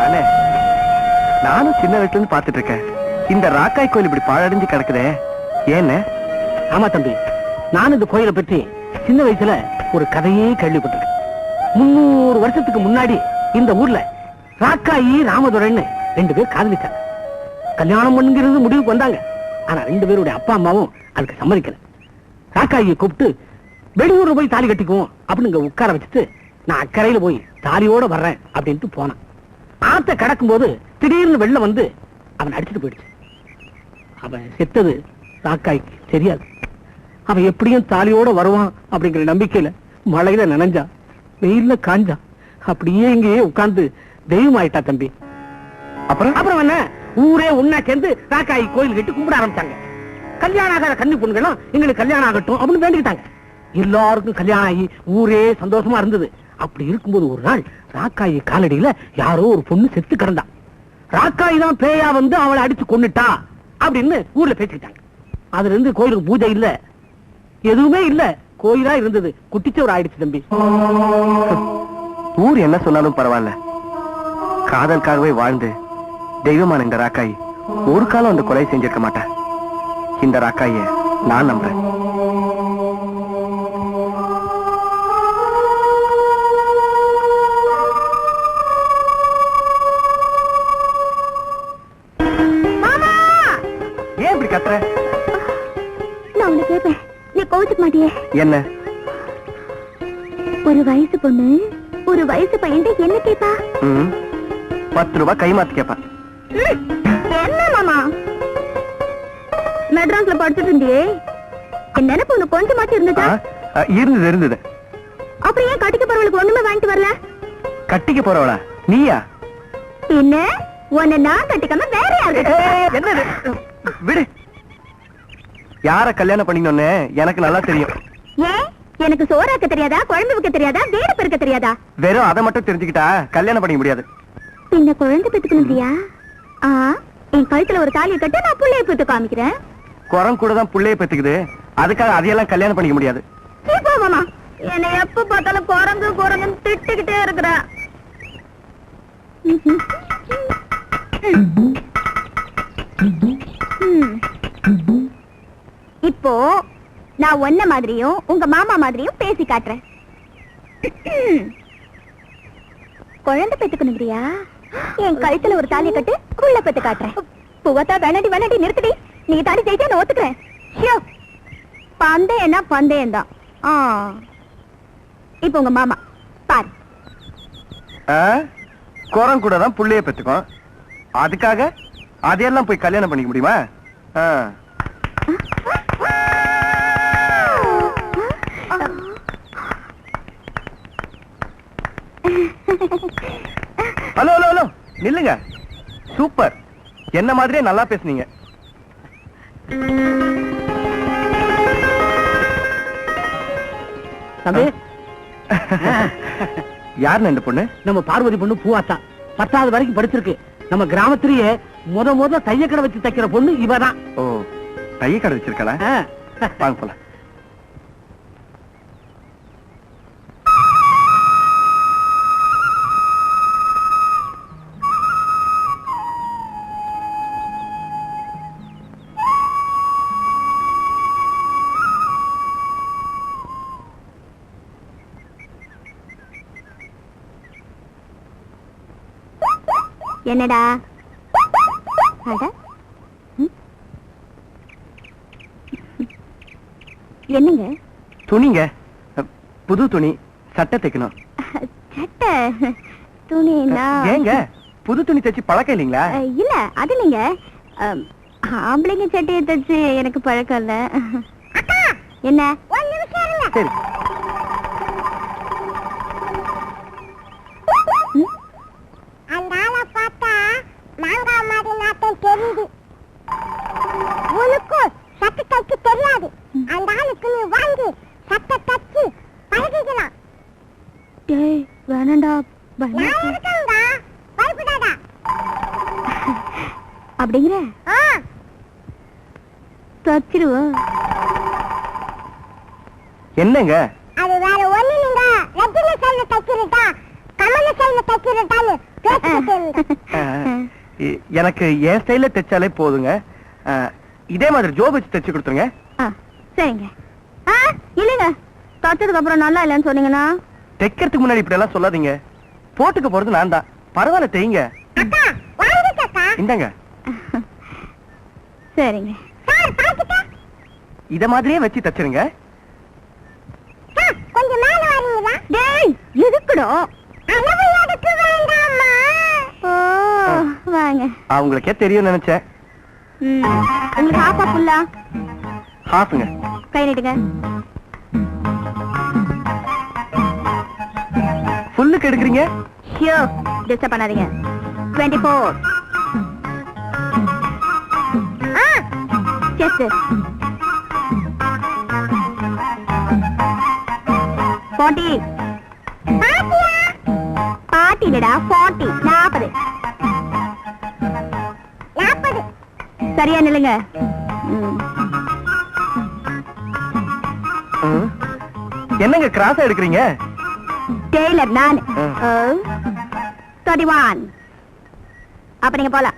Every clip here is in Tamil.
அண்ணே, நானும் சின்ன வயசுல இருந்து பாத்துட்டு இருக்கேன். இந்த ராக்காய் கோயில் இப்படி பாழடைஞ்சு கிடக்குதே, ஏன்னு? ஆமா தம்பி, நானும் இந்த கோயிலை பற்றி சின்ன வயசுல ஒரு கதையே கேள்விப்பட்டிருக்கேன். 300 வருஷத்துக்கு முன்னாடி இந்த ஊர்ல ராக்காயி ராமதுரைன்னு 2 பேர் காதலிச்சாங்க. கல்யாணம் பண்ணுங்கிறது முடிவுக்கு வந்தாங்க. ஆனா 2 பேருடைய அப்பா அம்மாவும் அதுக்கு சம்மதிக்கல. ராக்காயை கூப்பிட்டு வெளியூர்ல போய் தாலி கட்டிக்குவோம் அப்படின்னு இங்க உட்கார வச்சுட்டு, நான் அக்கறையில போய் தாலியோட வர்றேன் அப்படின்ட்டு போனான். ஆத்த கடக்கும் போது திடீர்னு வெள்ளம் வந்து அவன் அடிச்சுட்டு போயிடுச்சு. அவன் செத்தது ராக்காய்க்கு தெரியாது. அவன் எப்படியும் தாலியோட வருவான் அப்படிங்கிற நம்பிக்கையில மழையில நனைஞ்சா, வெயில்ல காஞ்சா, அப்படியே இங்கேயே உட்கார்ந்து தெய்வம் ஆயிட்டா தம்பி. அப்புறம் என்ன, ஊரே ஒன்னா சேர்ந்து ராக்காய் கோயில் கட்டி கும்பிட ஆரம்பிச்சாங்க. கல்யாணம் ஆகாத கன்னி பொண்ணுகளும் எங்களுக்கு கல்யாணம் ஆகட்டும் அப்படின்னு வேண்டிக்கிட்டாங்க. எல்லாருக்கும் கல்யாணம் ஆகி ஊரே சந்தோஷமா இருந்தது. அப்படி இருக்கும்போது ஒரு நாள் ராக்காயி காலடியில யாரோ ஒரு பொண்ணு செத்து கிடந்தா. ராக்காயி தான் பேயா வந்து அவளை அடிச்சு கொன்னுட்டா அப்படின்னு ஊர்ல பேசிக்கிட்டாங்க. அதுல இருந்து கோயிலுக்கு பூஜை இல்ல, எதுவுமே இல்ல, கோயிலா இருந்தது குட்டிச்சோர் ஆயிடுச்சு தம்பி. ஊர் என்ன சொன்னாலும் பரவாயில்ல, காதலுக்காகவே வாழ்ந்து தெய்வமான இந்த ராக்காய் ஒரு காலம் அந்த கொலை செஞ்சிருக்க மாட்டேன். இந்த ராக்காய நான் நம்புறேன். ஏன் இப்படி கத்துற? நான் உன்னை கேட்பேன், நீ கோவிச்சுக்க மாட்டியே? என்ன? ஒரு வயசு பொண்ணு ஒரு வயசு பையன் என்ன கேப்பா? 10 ரூபாய் கைமாத்து கேப்பா. என்ன மாமா, மெட்ராஸ்ல படிச்சுட்டு இருந்தியே, என் நினைப்பு உனக்கு கொஞ்சமாச்சு இருந்துச்சா? இருந்தது. அப்புறம் ஏன் கட்டிக்க போறவளுக்கு ஒண்ணுமே வாங்கிட்டு வரல? கட்டிக்க போறவளா நீயா? என்ன உன்னை நான் கட்டிக்காம வேற யாரு? என்ன விடு, யார கல்யாணம் பண்ணிக்கணும்னு எனக்கு நல்லா தெரியும். ஏன் எனக்கு சோறாக்க தெரியாதா, குழம்பு வைக்க தெரியாதா, வீடு பெருக்க தெரியாதா? வெறும் அதை மட்டும் தெரிஞ்சுக்கிட்டா கல்யாணம் பண்ணிக்க முடியாது. பின்ன குழந்தை பெத்துக்கணும்யா? என் கழுத்துல ஒரு தாலியை கட்ட, நான் புள்ளைய பெத்து காமிக்கிறேன். குரம் கூட தான் புள்ளைய பெத்துக்குது, அதுக்காக அதையெல்லாம் கல்யாணம் பண்ணிக்க முடியாது. மாமா, என்னை எப்ப பார்த்தாலும் குரங்கு குரங்குன்னு திட்டிக்கிட்டே இருக்கிற. இப்போ நான் ஒன்ன மாதிரியும் உங்க மாமா மாதிரியும் பேசி காட்டுறேன். குழந்தை பெத்துக்கணுங்கிறியா? என் கழுத்துல ஒரு தாலியை கட்டு, புள்ள பெத்து காட்டுறேன். புவத்தா வேணாடி நிறுத்தடி, நீ தாலி ஜெயிச்சா நான் ஒத்துக்கிறேன். பந்தயம்னா பந்தயம் தான். இப்ப உங்க மாமா பாரு, குரம் கூட தான் புள்ளைய பெத்துக்கும், அதுக்காக அதையெல்லாம் போய் கல்யாணம் பண்ணிக்க முடியுமா? ஹலோ ஹலோ ஹலோ, நில்லுங்க. சூப்பர், என்ன மாதிரியே நல்லா பேசுனீங்க. தம்பி, யாருன்னு இந்த பொண்ணு? நம்ம பார்வதி பொண்ணு பூவாத்தா. 10வது வரைக்கும் படிச்சிருக்கு. நம்ம கிராமத்திலேயே முத தையக்கடை வச்சு தைக்கிற பொண்ணு இவதான். ஓ, தைய கடை வச்சிருக்கா? வாங்க போலாம். என்னடா? என்னங்க? துணிங்க, புது துணி, சட்டை தைக்கணும். சட்டை துணினா? ஏங்க புது துணி தைச்சு பழக்கம் இல்லைங்களா? இல்ல, அது இல்லைங்க, ஆம்பளைங்க சட்டையை தைச்சு எனக்கு பழக்கம் இல்ல. என்ன? சரி. அந்த ஆளை பார்த்தா மாங்காய் மாதிரி நாட்டம் தெரியுது. உனக்கு சட்டை தைக்க தெரியாது, அந்த ஆளுக்கு நீ வாங்கி சட்டை தைச்சு பழகிக்கலாம். டேய் வேணாண்டா, பயப்படாதா அப்படிங்கிற தச்சிருவோம். என்னங்க? அது வேற ஒண்ணு, நீங்க ரஜினி சைல தைக்கிறதா கமல சைல தைக்கிறதான்னு எனக்கு என் ஸ்டைல தைச்சாலே போதுங்க. இதே மாதிரி ஜோப் வச்சு தைச்சு கொடுத்துருங்க. சரிங்க. இல்லைங்க, தச்சதுக்கு அப்புறம் நல்லா இல்லைன்னு சொன்னீங்கன்னா தைக்கிறதுக்கு முன்னாடி இப்படி எல்லாம் சொல்லாதீங்க. போட்டுக்க போறது நான் தான். பரவாயில்ல, தைங்க. இந்தாங்க. சரிங்க. இத மாதிரியே வச்சு தச்சிருங்க. கொஞ்சம் மேல வரீங்களா? டேய், எதுக்குடா? அளவு எடுக்க வேண்டாமா? ஓ, வாங்க. அவங்களுக்கே தெரியும் நினைச்சேன். உங்களுக்கு ஹாஃபா ஃபுல்லா? ஹாஃப்ங்க. கை நீட்டுங்க. ஃபுல்லுக்கு எடுக்குறீங்க? ஷியோ, டிஸ்டர்ப் பண்ணாதீங்க. 24. செஸ்ட். 40. பாட்டிடா 40. 40. சரியா நில்லுங்க. என்னங்க கிராஸா எடுக்கிறீங்க? டெய்லர் நான். 31. அப்ப நீங்க போலாம்.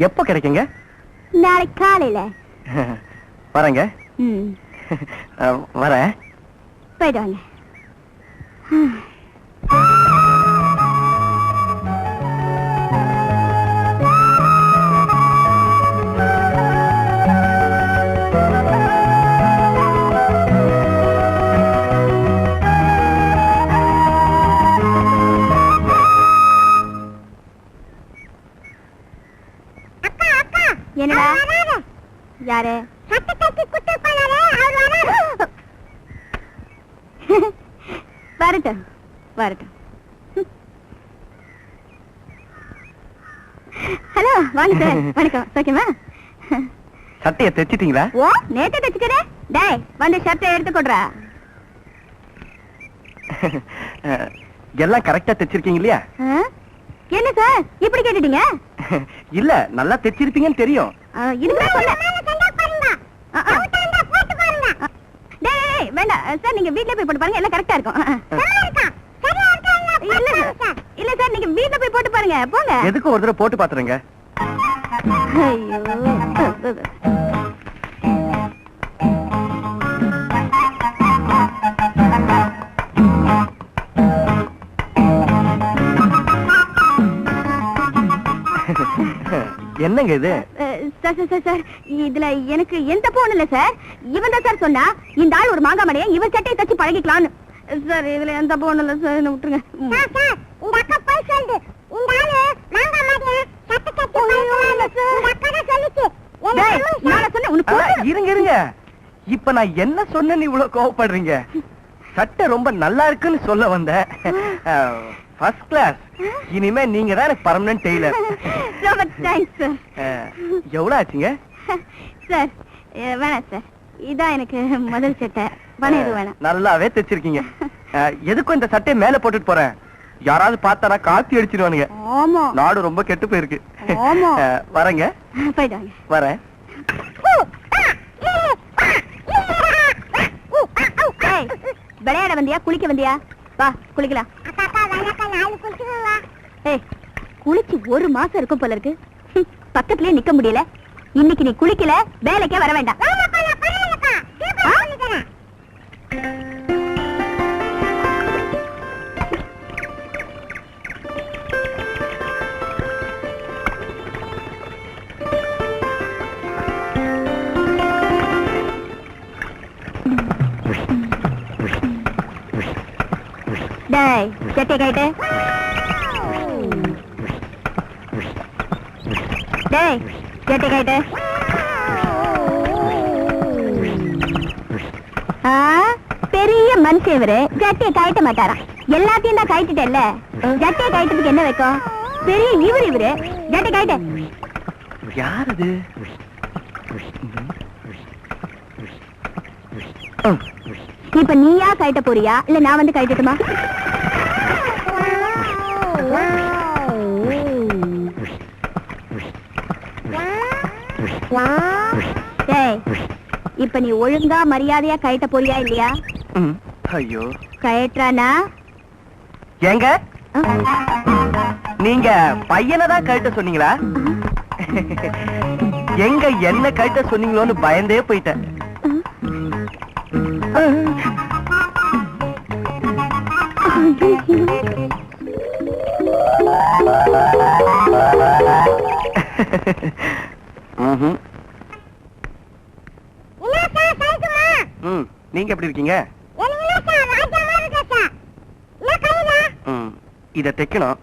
எப்போ கிடைக்குங்க? நாளைக்கு காலையில. வரேங்க. வரேன். போயிட்டு வாங்க. என்னடா? யாரு? வரட்டும் வரட்டும். ஹலோ, வாங்க சார். வணக்கம். ஓகேமா? சட்டையை தைச்சிட்டீங்களா? ஓ, நேத்தே தைச்சுக்கிறேன். டேய், வந்து ஷர்ட்டை எடுத்து கொடுறா. எல்லாம் கரெக்டா தைச்சிருக்கீங்க இல்லையா? என்ன சார் இப்படி கேட்டுட்டீங்க? இல்ல, நல்லா தைச்சிருப்பீங்கன்னு தெரியும். வேண்டாம் சார், நீங்க வீட்ல போய் போட்டு பாருங்க, எல்லாம் கரெக்டா இருக்கும். இல்ல சார், நீங்க வீட்ல போய் போட்டு பாருங்க. போங்க. எதுக்கு ஒரு தடவை போட்டு பாத்துருங்க. ஐயோ, என்னங்க இது? சார், இதுல எனக்கு எந்த போன் இல்ல சார். இவன் தான் சார் சொன்னா, இந்த ஆள் ஒரு மாங்கா மடையை இவன் சட்டையை தச்சு பழகிக்கலான்னு. சார், இதுல எந்த போன் இல்ல சார், என்ன விட்டுருங்க. இந்த அக்கா போய் சொல்லு, இந்த ஆளு மாங்கா மடையை சட்டை தச்சு பழகிக்கலான்னு. இந்த அக்கா தான் சொல்லுச்சு. நான் சொன்னேன் உனக்கு. இருங்க. இப்ப நான் என்ன சொன்னேன்னு இவ்வளவு கோவப்படுறீங்க? சட்டை ரொம்ப நல்லா இருக்குன்னு சொல்ல வந்தேன். First class. இனிமே நீங்க தான் எனக்கு பர்மனன்ட் டெய்லர். ரொம்ப தேங்க்ஸ் சார். எவ்வளவு ஆச்சுங்க? சார், வேணாம் சார், இதான் எனக்கு முதல் சட்டை. பணம் எதுவும் வேணாம். நல்லாவே தைச்சிருக்கீங்க. எதுக்கும் இந்த சட்டையை மேல போட்டுட்டு போறேன். யாராவது பார்த்தானா காத்தி அடிச்சிருவானுங்க. ஆமா, நாடு ரொம்ப கெட்டு போயிருக்கு. ஆமா. வரேங்க. போயிட்டு வாங்க. வரேன். விளையாட வந்தியா குளிக்க வந்தியா? வா குளிக்கலாம். குளிச்சு 1 மாசம் இருக்கும் போல இருக்கு. பக்கத்துலயே நிக்க முடியல. இன்னைக்கு நீ குளிக்கல, வேலைக்கே வர வேண்டாம். டேய், சட்டை கைட்டு. டேய், சட்டை கைட்டு. பெரிய மனுஷன் இவரு, ஜட்டையை கழட்ட மாட்டாராம். எல்லாத்தையும் தான் கழட்டிட்டேல்ல, ஜட்டையை கழட்டதுக்கு என்ன வைக்கும்? பெரிய இவரு ஜட்டை கழட்ட. யாரு? இப்ப நீயா கழட்ட போறியா, இல்ல நான் வந்து கழட்டட்டுமா? டேய், இப்ப நீ ஒழுங்கா மரியாதையா கழட்ட போறியா இல்லையா? ஐயோ, கழட்டானா? ஏங்க நீங்க பையனை தான் கழட்ட சொன்னீங்களா? எங்க என்ன கழட்ட சொன்னீங்களோன்னு பயந்தே போயிட்டேன். நீங்க எப்படி இருக்கீங்க? இத தைக்கணும்.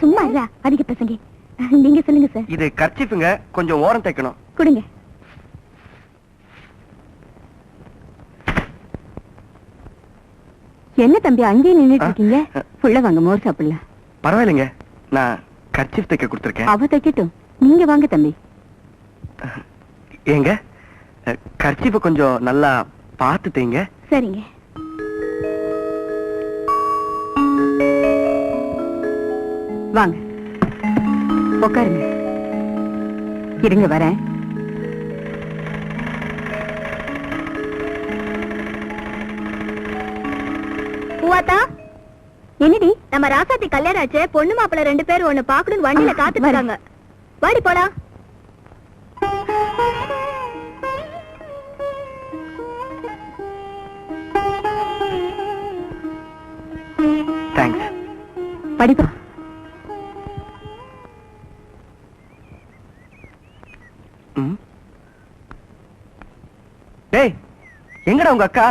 சும்மா இல்ல, அதிக பசங்க. நீங்க சொல்லுங்க சார். இது கர்ச்சீஃப்ங்க, கொஞ்சம் ஓரம் தைக்கணும். கொடுங்க. என்ன தம்பி அங்கேயே நின்னுட்டு இருக்கீங்க? புள்ள வாங்க, மோர் சாப்பிடலாம். பரவாயில்லைங்க, நான் கர்ச்சீஃப் தைக்க கொடுத்திருக்கேன். அவ தைக்கட்டும், நீங்க வாங்க தம்பி. ஏங்க, கர்ச்சீஃப் கொஞ்சம் நல்லா பார்த்து தைங்க. சரிங்க. வாங்க உட்காருங்க. இருங்க வரேன். என்னடி, நம்ம ராசாத்தி கல்யாணம் ஆச்சு. பொண்ணு மாப்பிள்ள 2 பேரும் ஒண்ணு பாக்கணும் வண்டியில காத்துட்டு இருக்காங்க. வாடி போலாம். தேங்க்ஸ். படிப்பா. டேய், எங்கடா உங்க அக்கா?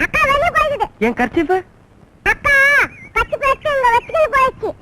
அக்கா வெளிய போயிடுது. என் கர்ச்சீஃப்? அக்கா கச்சு பேச்சு இங்க வச்சிட்டு போயிடுச்சு.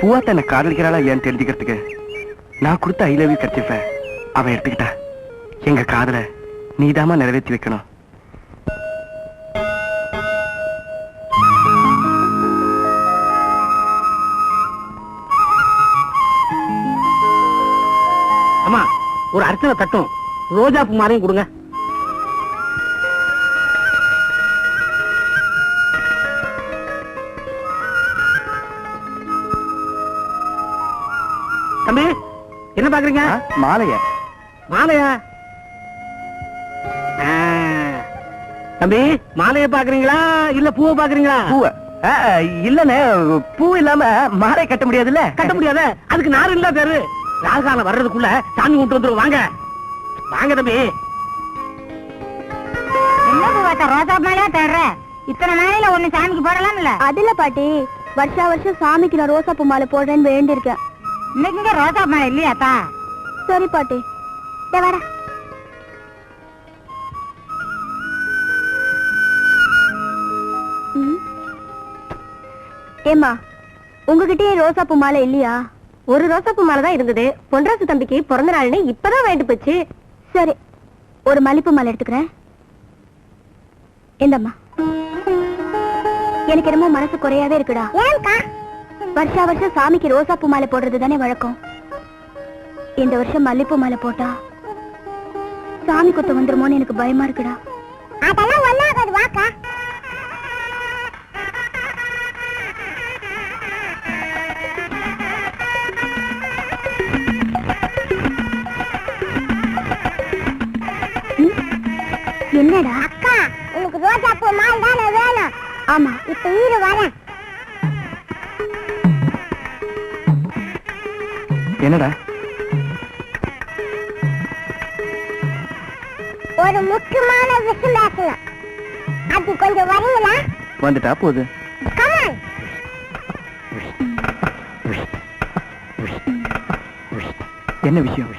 பூவாத்த என்ன காதலிக்கிறாளா ஏன் தெரிஞ்சுக்கிறதுக்கு நான் கொடுத்த ஐ லவ் யூ கர்ச்சீஃப அவ எடுத்துக்கிட்டா. எங்க காதல நீதாமா நிறைவேற்றி வைக்கணும். அம்மா, ஒரு அர்ச்சனை தட்டும் ரோஜா பூ மாலையும் கொடுங்க. தம்பி, என்ன பாக்குறீங்க? மாலைய. மாலையா? தம்பி, மாலைய பாக்குறீங்களா இல்ல பூவை பாக்குறீங்களா? பூவ. இல்லனே, பூ இல்லாம மாலை கட்ட முடியாதுல்ல. கட்ட முடியாத, அதுக்கு நார் இல்ல பேரு. ராகாலம் வர்றதுக்குள்ள சாமி கொண்டு வந்துரும். வாங்க வாங்க தம்பி. என்ன பூவாத்தா ரோஜா மாலையா தேடுற? இத்தனை நாளையில ஒண்ணு சாமிக்கு போடலாம்ல? அதுல பாட்டி, வருஷா வருஷம் சாமிக்கு நான் ரோசா பூ மாலை போடுறேன்னு வேண்டியிருக்கேன். இன்னைக்கு ரோஜா மாலை இல்லையாத்தா? சரி பாட்டி, வர. ஏமா, உங்ககிட்டயே ரோசா பூ மாலை இல்லையா? ஒரு ரோசா பூ மாலை தான் இருந்தது. பொன்ராசு தம்பிக்கு பிறந்த நாள்னு இப்பதான் வேண்டு போச்சு. சரி, ஒரு மல்லிப்பூ மாலை எடுத்துக்கிறேன். இந்தம்மா. எனக்கு என்னமோ மனசு குறையாவே இருக்குடா. வருஷா வருஷம் சாமிக்கு ரோசா பூ மாலை போடுறது தானே வழக்கம். இந்த வருஷம் மல்லிப்பூ மாலை போட்டா சாமி குத்த வந்துருமோன்னு எனக்கு பயமா இருக்குடா. அதெல்லாம் ஒண்ணாகாது, வாக்கா. என்னடா அக்கா, உனக்கு ரோஜா பூ மாலை தானே வேணும்? ஆமா, இப்ப ஈரு வரேன். என்னடா? ஒரு முக்கியமான விஷயம் பேசலாம். அது கொஞ்சம் வரீங்களா? வந்துட்டா போகுது. என்ன விஷயம்?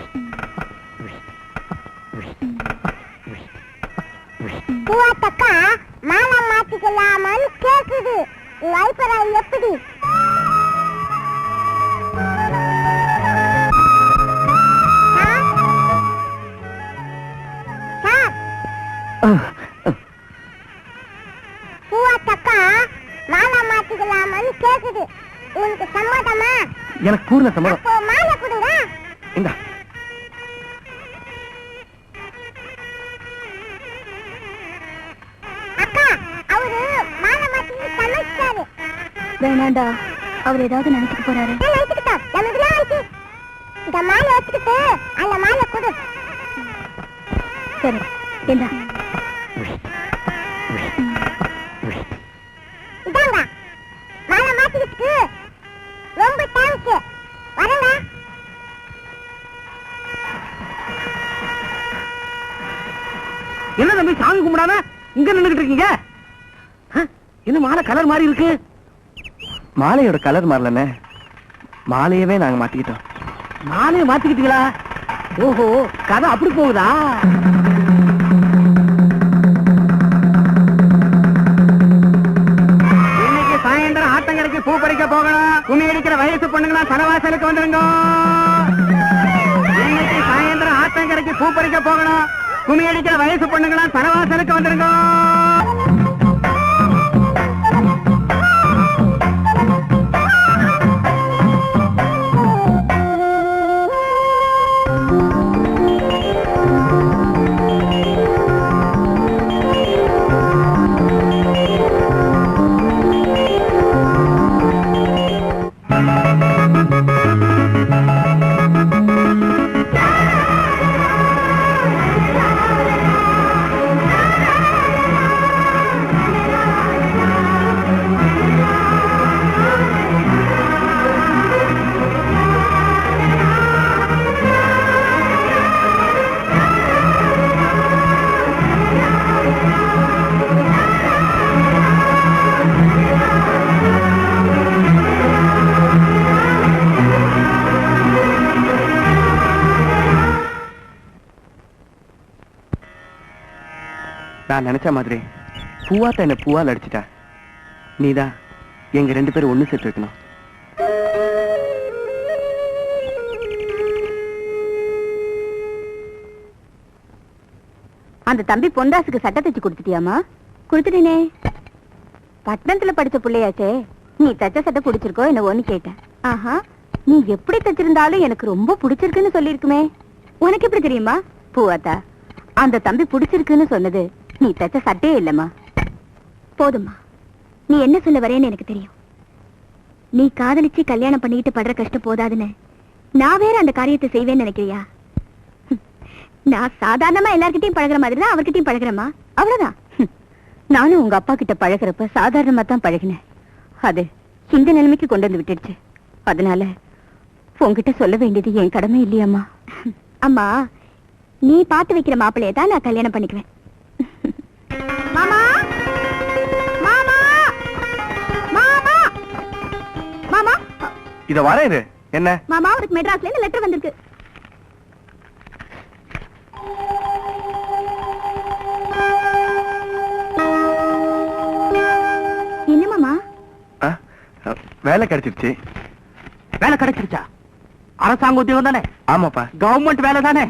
பூவாத்தக்கா மாலை மாத்திக்கலாமான்னு கேக்குது. லைப்பராய் எப்படி? பூவாத்தக்கா மாலை மாத்திக்கலாமான்னு உனக்கு சம்மதமா? எனக்கு பூர்ண சம்மதம். அப்போ மாலை கொடுங்க. இந்தா. அக்கா, அவரு மாலை மாத்தி சமைச்சாரு. வேணாண்டா, அவர் ஏதாவது நினைச்சிட்டு போறாரு. நினைச்சுக்கிட்டா, நமக்குலாம் ஆச்சு. இந்த மாலை வச்சுக்கிட்டு அந்த மாலை கொடு. சரி, இந்தா. இதாங்க, மாலை மாத்திக்கிட்டு ரொம்ப தேங்க்ஸ். வரங்க. என்ன தம்பி சாமி கும்பிடாம இங்க நின்னுகிட்டு இருக்கீங்க? என்ன மாலை கலர் மாதிரி இருக்கு? மாலையோட கலர் மாறலண்ணே, மாலையவே நாங்க மாத்திக்கிட்டோம். மாலையை மாத்திக்கிட்டீங்களா? ஓஹோ, கதை அப்படி போகுதா? இன்னைக்கு சாயந்தரம் ஆத்தங்கரைக்கு பூ பறிக்க போகணும். கும்மி அடிக்கிற வயசு பொண்ணுங்களா தலைவாசலுக்கு வந்துருங்க. இன்னைக்கு சாயந்தரம் ஆத்தங்கரைக்கு பூ பறிக்க போகணும். கும்மி அடிக்கிற வயசு பொண்ணுங்களா தலைவாசலுக்கு வந்துருங்க. நான் நினைச்ச மாதிரி பூவாத்த என்ன பூவால் அடிச்சிட்டா. நீதான் எங்க 2 பேரும் ஒண்ணு சேர்த்து வைக்கணும். அந்த தம்பி பொண்டாசுக்கு சட்டை தச்சு கொடுத்துட்டியாமா? கொடுத்துட்டேனே. பட்டணத்துல படிச்ச பிள்ளையாச்சே, நீ தச்ச சட்டை பிடிச்சிருக்கோ என்னவோன்னு கேட்டேன். ஆஹா, நீ எப்படி தச்சிருந்தாலும் எனக்கு ரொம்ப பிடிச்சிருக்குன்னு சொல்லிருக்குமே. உனக்கு எப்படி தெரியுமா? பூவாத்தா, அந்த தம்பி பிடிச்சிருக்குன்னு சொன்னது நீ தச்ச சட்டையே இல்லம்மா. போதும்மா, நீ என்ன சொல்ல வரேன்னு எனக்கு தெரியும். நீ காதலிச்சு கல்யாணம் பண்ணிக்கிட்டு படுற கஷ்டம் போதாதுன்னு நான் வேற அந்த காரியத்தை செய்வேன்னு நினைக்கிறியா? நான் சாதாரணமா எல்லார்கிட்டையும் பழகுற மாதிரி தான் அவர்கிட்டையும் பழகுறேம்மா, அவ்வளவுதான். நானும் உங்க அப்பா கிட்ட பழகுறப்ப சாதாரணமா தான் பழகினேன். அது இந்த நிலைமைக்கு கொண்டு வந்து விட்டுடுச்சு. அதனால உங்ககிட்ட சொல்ல வேண்டியது என் கடமை இல்லையாம்மா? அம்மா, நீ பார்த்து வைக்கிற மாப்பிள்ளைய தான் நான் கல்யாணம் பண்ணிக்குவேன். மாமா, மாமா, மாமா, மாமா. இத வரேன் இரு. என்ன மாமா, உனக்கு மெட்ராஸ்ல இருந்து லெட்டர் வந்திருக்கு. என்ன மாமா? வேலை கிடைச்சிருச்சு. வேலை கிடைச்சிருச்சா? அரசாங்க உத்தியோகம் தானே? ஆமாப்பா, கவர்மெண்ட் வேலை தானே?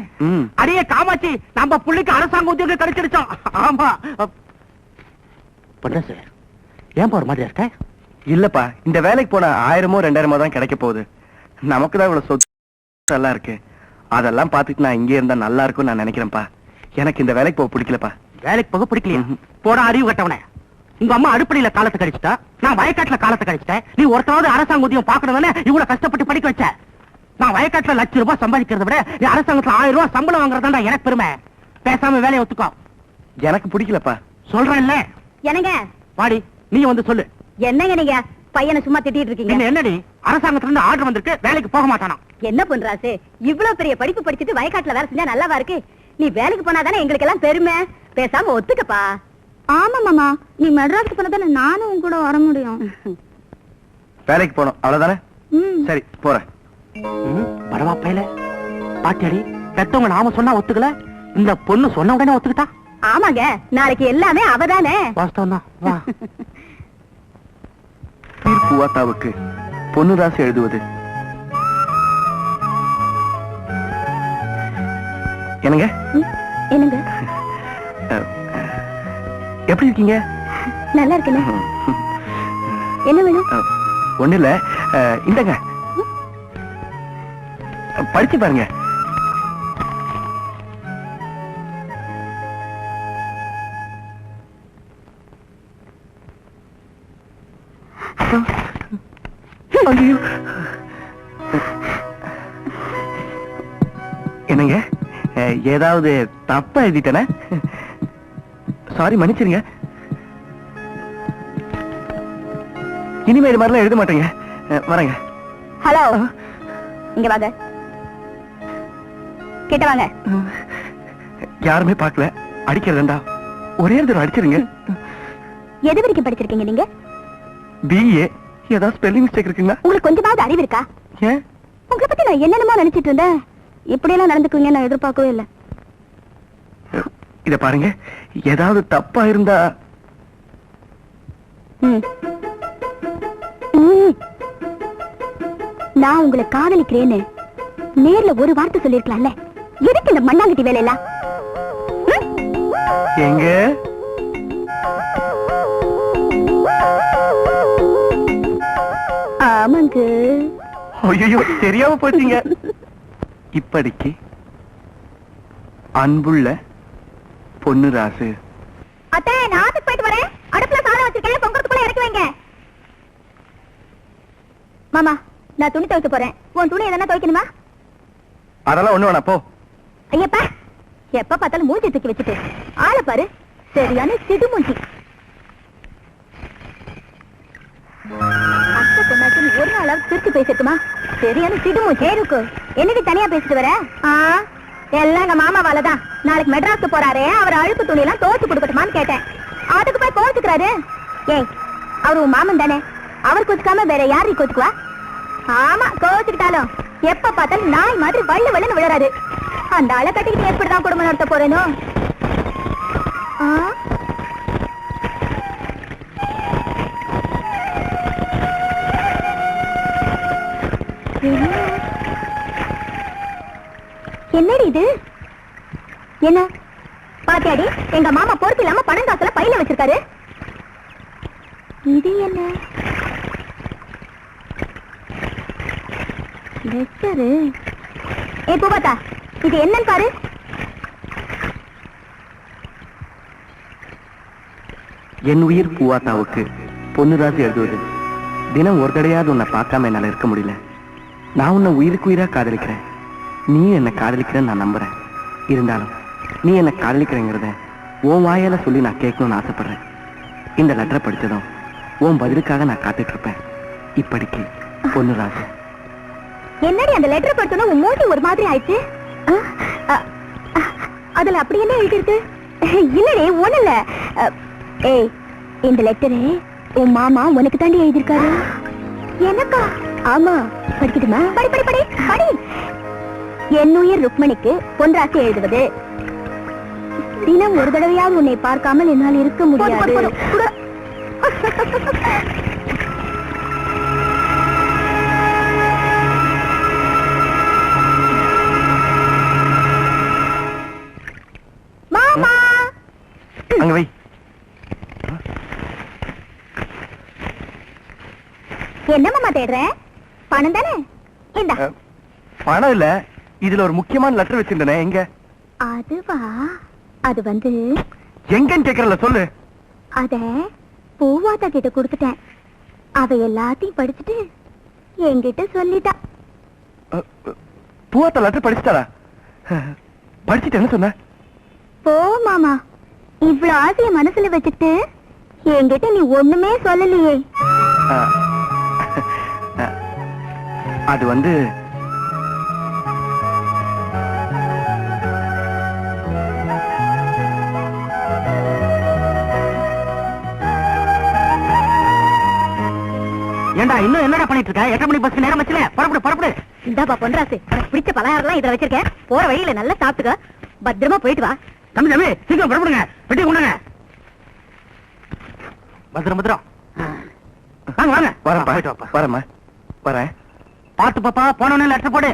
அடியே காமாச்சி, நம்ம புள்ளிக்கு அரசாங்க உத்தியோகம் கிடைச்சிருச்சோம். ஆமா. பொண்ணு ஏன் போற மாதிரி இருக்க? இல்லப்பா, இந்த வேலைக்கு போன 1000மோ 2000மோ தான் கிடைக்க போகுது. நமக்கு தான் இவ்வளவு சொத்து எல்லாம் இருக்கு. அதெல்லாம் பார்த்துட்டு நான் இங்கே இருந்தா நல்லா இருக்கும்னு நான் நினைக்கிறேன்ப்பா. எனக்கு இந்த வேலைக்கு போக பிடிக்கலப்பா. வேலைக்கு போக பிடிக்கலையா? போட அறிவு கட்டவனே. உங்க அம்மா அடுப்படியில காலத்தை கழிச்சுட்டா, நான் வயக்காட்டுல காலத்தை கழிச்சிட்டேன். நீ ஒருத்தாவது அரசாங்க உத்தியோகம் பாக்கணும்னு இவ்வளவு கஷ்டப்பட்டு படிக்க வச்ச. நான் வயக்காட்டுல ₹1,00,000 சம்பாதிக்கிறத விட நீ அரசாங்கத்துல ₹1000 சம்பளம் வாங்குறதா எனக்கு பெருமை. பேசாம வேலையை ஒத்துக்கோ. எனக்கு பிடிக்கலப்பா. சொல்றேன்ல. என்னங்க? வாடி, நீ வந்து சொல்லு. என்னங்க நீங்க பையனை சும்மா திட்டிட்டு இருக்கீங்க? என்னடி, அரசாங்கத்துல இருந்து ஆர்டர் வந்திருக்கு, வேலைக்கு போக மாட்டானா? என்ன பண்றாசு, இவ்வளவு பெரிய படிப்பு படிச்சுட்டு வயக்காட்டுல வேலை செஞ்சா நல்லாவா இருக்கு? நீ வேலைக்கு போனாதானே எங்களுக்கு எல்லாம் பெருமை. பேசாம ஒத்துக்கப்பா. ஆமா மாமா, நீ மெட்ராஸ்க்கு போனதானே நானும் உன் கூட வர முடியும். வேலைக்கு போனோம், அவ்வளவுதானே? சரி, போறேன். பரவா பையல பாட்டியடி, பெத்தவங்க நாம சொன்னா ஒத்துக்கல, இந்த பொண்ணு சொன்ன உடனே ஒத்துக்கிட்டா. ஆமாங்க, நாளைக்கு எல்லாமே அவதானே. வாஸ்தவம் தான். வா. பூவாத்தாவுக்கு பொண்ணு ராசி எழுதுவது. என்னங்க? என்னங்க? எப்படி இருக்கீங்க? நல்லா இருக்கேன். என்ன வேணும்? ஒண்ணு இல்ல, இந்தங்க படிச்சு பாருங்க. ஐயோ. என்னங்க ஏதாவது தப்பா எழுதிட்டேனா? சாரி, மன்னிச்சிருங்க. இனிமே இது மாதிரிலாம் எழுத மாட்டேங்க. வரேங்க. ஹலோ, இங்க வாங்க. கேட்ட வாங்க. யாருமே பார்க்கல. அடிக்கிறதா ஒரே தடவை அடிச்சிருங்க. எது வரைக்கும் படிச்சிருக்கீங்க நீங்க? BA. ஏதாவது ஸ்பெல்லிங் மிஸ்டேக் இருக்குங்களா? உங்களுக்கு கொஞ்சமாவது அறிவு இருக்கா? ஏன்? உங்களை பத்தி நான் என்னென்னமோ நினைச்சிட்டு இருந்தேன். இப்படி எல்லாம் நடந்துக்குவீங்க நான் எதிர்பார்க்கவே இல்லை. இத பாருங்க, ஏதாவது தப்பா இருந்தா. நான் உங்களை காதலிக்கிறேன்னு நேர்ல ஒரு வார்த்தை சொல்லிருக்கலாம்ல. எதுக்கு இந்த மண்ணாங்கட்டி வேலையெல்லாம்? எங்க ஆமாங்க. ஐயோ, தெரியாம போச்சீங்க. இப்படிக்கு அன்புள்ள பொன்னுராசு. அத்தை, நான் ஆத்துக்கு போயிட்டு வரேன். அடுப்புல சாதம் வச்சிருக்கேன், பொங்கறதுக்குள்ள இறக்கி வைங்க. மாமா, நான் துணி துவைக்க போறேன். உன் துணி எதனா துவைக்கணுமா? அதெல்லாம் ஒண்ணு வேணா, போ. ஐயப்பா, எப்ப பார்த்தாலும் மூஞ்சி தூக்கி வச்சுட்டு ஆளை பாரு, சரியான சிடு மூஞ்சி. அத்தை பொண்ணாச்சு ஒரு நாளாவது திருச்சி பேசிருக்குமா? சரியான சிடு மூஞ்சி. இருக்கு. என்னடி தனியா பேசிட்டு வர? எல்லாம் எங்க மாமா வாழதான். நாளைக்கு மெட்ராஸ்க்கு போறாரு, அவர் அழுக்கு துணி எல்லாம் துவைச்சு கொடுக்கட்டுமான்னு கேட்டேன். அதுக்கு போய் கோச்சுக்கிறாரு. ஏய், அவரு உன் மாமன் தானே, அவர் கோச்சுக்காம வேற யாரு கோச்சுக்குவா? ஆமா, கோச்சுக்கிட்டாலும் எப்ப பார்த்தாலும் நாய் மாதிரி வள்ளு வள்ளுன்னு விழறாரு. அந்த ஆளை கட்டிக்கிட்டு எப்படிதான் குடும்பம் நடத்த போறேனோ? என்னடி இது? என்ன பாத்தியாடி, எங்க மாமா பொறுப்பு இல்லாம பணம் காசுல பையில வச்சிருக்காரு. இது என்ன லெட்டரு? ஏ பூபாத்தா, இது என்னன்னு பாரு. என் உயிர் பூவாத்தாவுக்கு பொன்னுராசு எழுதுவது. தினம் ஒரு தடையாவது உன்னை பார்க்காம என்னால இருக்க முடியல. நான் உன்னை உயிருக்கு உயிரா காதலிக்கிறேன். நீ என்ன காதலிக்கிறேன்னு நான் நம்புறேன். இருந்தாலும் நீ என்ன காதலிக்கிறேங்கிறத உன் வாயால சொல்லி நான் கேட்கணும்னு ஆசைப்படுறேன். இந்த லெட்டரை படிச்சதும் உன் பதிலுக்காக நான் காத்துட்டு இருப்பேன். இப்படிக்கு பொன்னுராசு. என்னடி அந்த லெட்டர் படிச்சோன்னா உன் மூஞ்சி ஒரு மாதிரி ஆயிடுச்சு? அதுல அப்படி என்ன எழுதிருக்கு? இல்லடே, ஒண்ணு இல்ல. ஏய், இந்த லெட்டரு உன் மாமா உனக்கு தாண்டி எழுதிருக்காரு. எனக்கா? ஆமா. படிக்கட்டுமா? படி படி படி படி. என் உயிர் ருக்மணிக்கு பொன்ராசி எழுதுவது. தினம் ஒரு தடவையாவது உன்னை பார்க்காமல் என்னால் இருக்க முடியாது. மாமா, அங்க வை. என்ன மாமா தேடுற? பணம் தானே? இந்த பணம் இல்ல, இதுல ஒரு முக்கியமான லெட்டர் வச்சிருந்தேன். எங்க? அதுவா? அது வந்து எங்கன்னு கேக்குறல, சொல்லு. அத பூவாத்தா கிட்ட கொடுத்துட்டேன். அவ எல்லாத்தையும் படிச்சுட்டு என்கிட்ட சொல்லிட்டா. பூவாத்தா லெட்டர் படிச்சுட்டாளா? படிச்சுட்டு என்ன சொன்ன? போ மாமா, இவ்வளவு ஆசைய மனசுல வச்சுட்டு என்கிட்ட நீ ஒண்ணுமே சொல்லலையே. அது வந்து ஏண்டா இன்னும் என்னடா பண்ணிட்டு இருக்க? 8 மணி பஸ் நேரம் வச்சுல. புறப்படு புறப்படு. இந்தாப்பா பொன்ராசு, உனக்கு பிடிச்ச பலகாரம் எல்லாம் இதுல வச்சிருக்கேன். போற வழியில நல்லா சாப்பிட்டுக்க. பத்திரமா போயிட்டு வா. தம்பி தம்பி, சீக்கிரம் புறப்படுங்க. பெட்டி கொண்டுங்க. பத்திரம் பத்திரம். வாங்க வாங்க. வரேன். வரேம்மா, வரேன். பாத்து பாப்பா, போனோன்னு லெட்டர் போடு.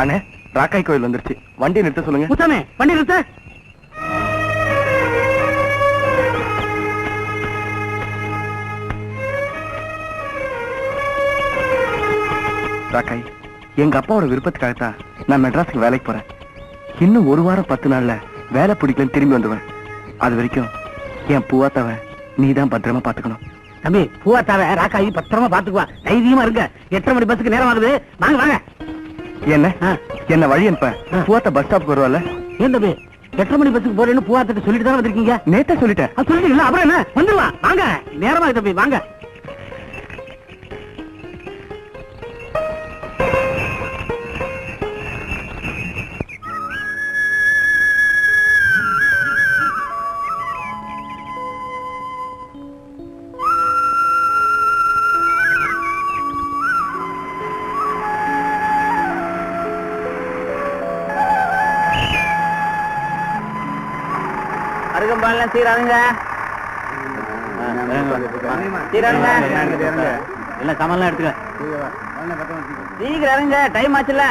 அண்ணே, ராக்காய் கோயில் வந்துருச்சு. வண்டி நிறுத்த சொல்லுங்க. முத்தாமே, வண்டி நிறுத்த. ராக்காய், எங்க அப்பாவோட விருப்பத்துக்காகத்தான் நான் மெட்ராஸுக்கு வேலைக்கு போறேன். இன்னும் 1 வாரம் 10 நாள்ல வேலை பிடிக்கலன்னு திரும்பி வந்துடுவேன். அது வரைக்கும் என் பூவாத்தாவை நீதான் பத்திரமா பாத்துக்கணும். தம்பி, பூவாத்தாவை ராக்காயி பத்திரமா பாத்துக்குவா. தைரியமா இருங்க. 8:30 மணி பஸ்ஸுக்கு நேரம் ஆகுது. வாங்க வாங்க. என்ன வழி அனுப்ப? பூவாத்தா பஸ் ஸ்டாப்புக்கு வருவாள். ஏன் தம்பி 8:30 மணி பஸ்ஸுக்கு போறேன்னு பூவாத்திட்ட சொல்லிட்டு தானே வந்திருக்கீங்க? நேத்தே சொல்லிட்டேன். சொல்லிட்டீங்களா? அப்புறம் என்ன, வந்துருவா. வாங்க, நேரமா தம்பி வாங்க. அருகம்பாலாம் சீரானுங்க. எல்லாம் சாமான்லாம் எடுத்துக்க. சீக்கிரம் டைம் ஆச்சுல்ல.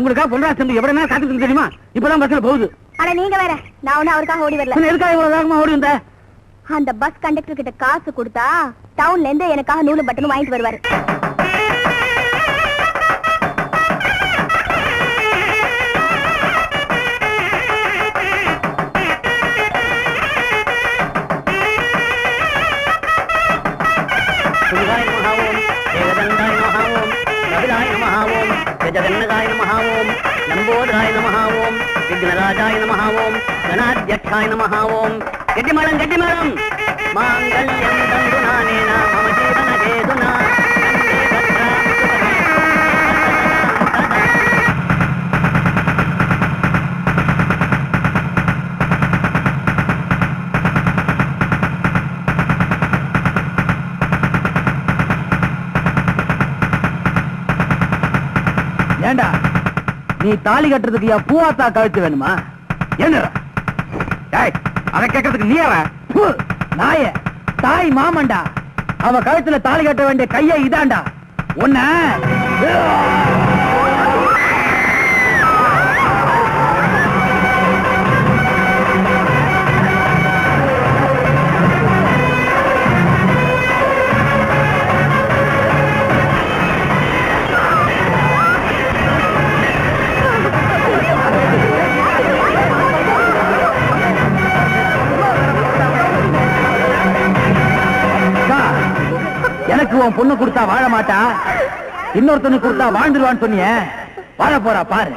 உங்களுக்காக பொன்ராஜ் தம்பி எவ்வளவு நேரம் காத்துட்டு தெரியுமா? இப்பதான் பஸ்ல போகுது. அட நீங்க வேற, நான் ஒண்ணு அவருக்காக ஓடி வரல. எதுக்காக இவ்வளவு வேகமா ஓடி வந்த? அந்த பஸ் கண்டக்டர் கிட்ட காசு கொடுத்தா டவுன்ல இருந்து எனக்காக நூலும் பட்டனும் வாங்கிட்டு வருவாரு. ஜகன்னகாய நமஹ ஓம், லம்போதராய நமஹ ஓம், விக்னராஜாய நமஹ ஓம், கணாத்யக்ஷாய நமஹ ஓம். கெட்டிமேளம் கெட்டிமேளம். மாங்கல்யம் தந்துநானேன மம ஜீவன ஹேதுனா ஏண்டா நீ தாலி கட்டுறதுக்கு என் பூவாத்தா கழுத்து வேணுமா? என்ன அதை கேட்கறதுக்கு நீ யார? நாய தாய் மாமண்டா. அவ கழுத்துல தாலி கட்ட வேண்டிய கைய இதாண்டா. உன்ன உன் பொண்ணு கொடுத்தா வாழ மாட்டா, இன்னொருத்தனுக்கு கொடுத்தா வாழ்ந்துருவான்னு சொன்னிய. வாழ போறா பாரு.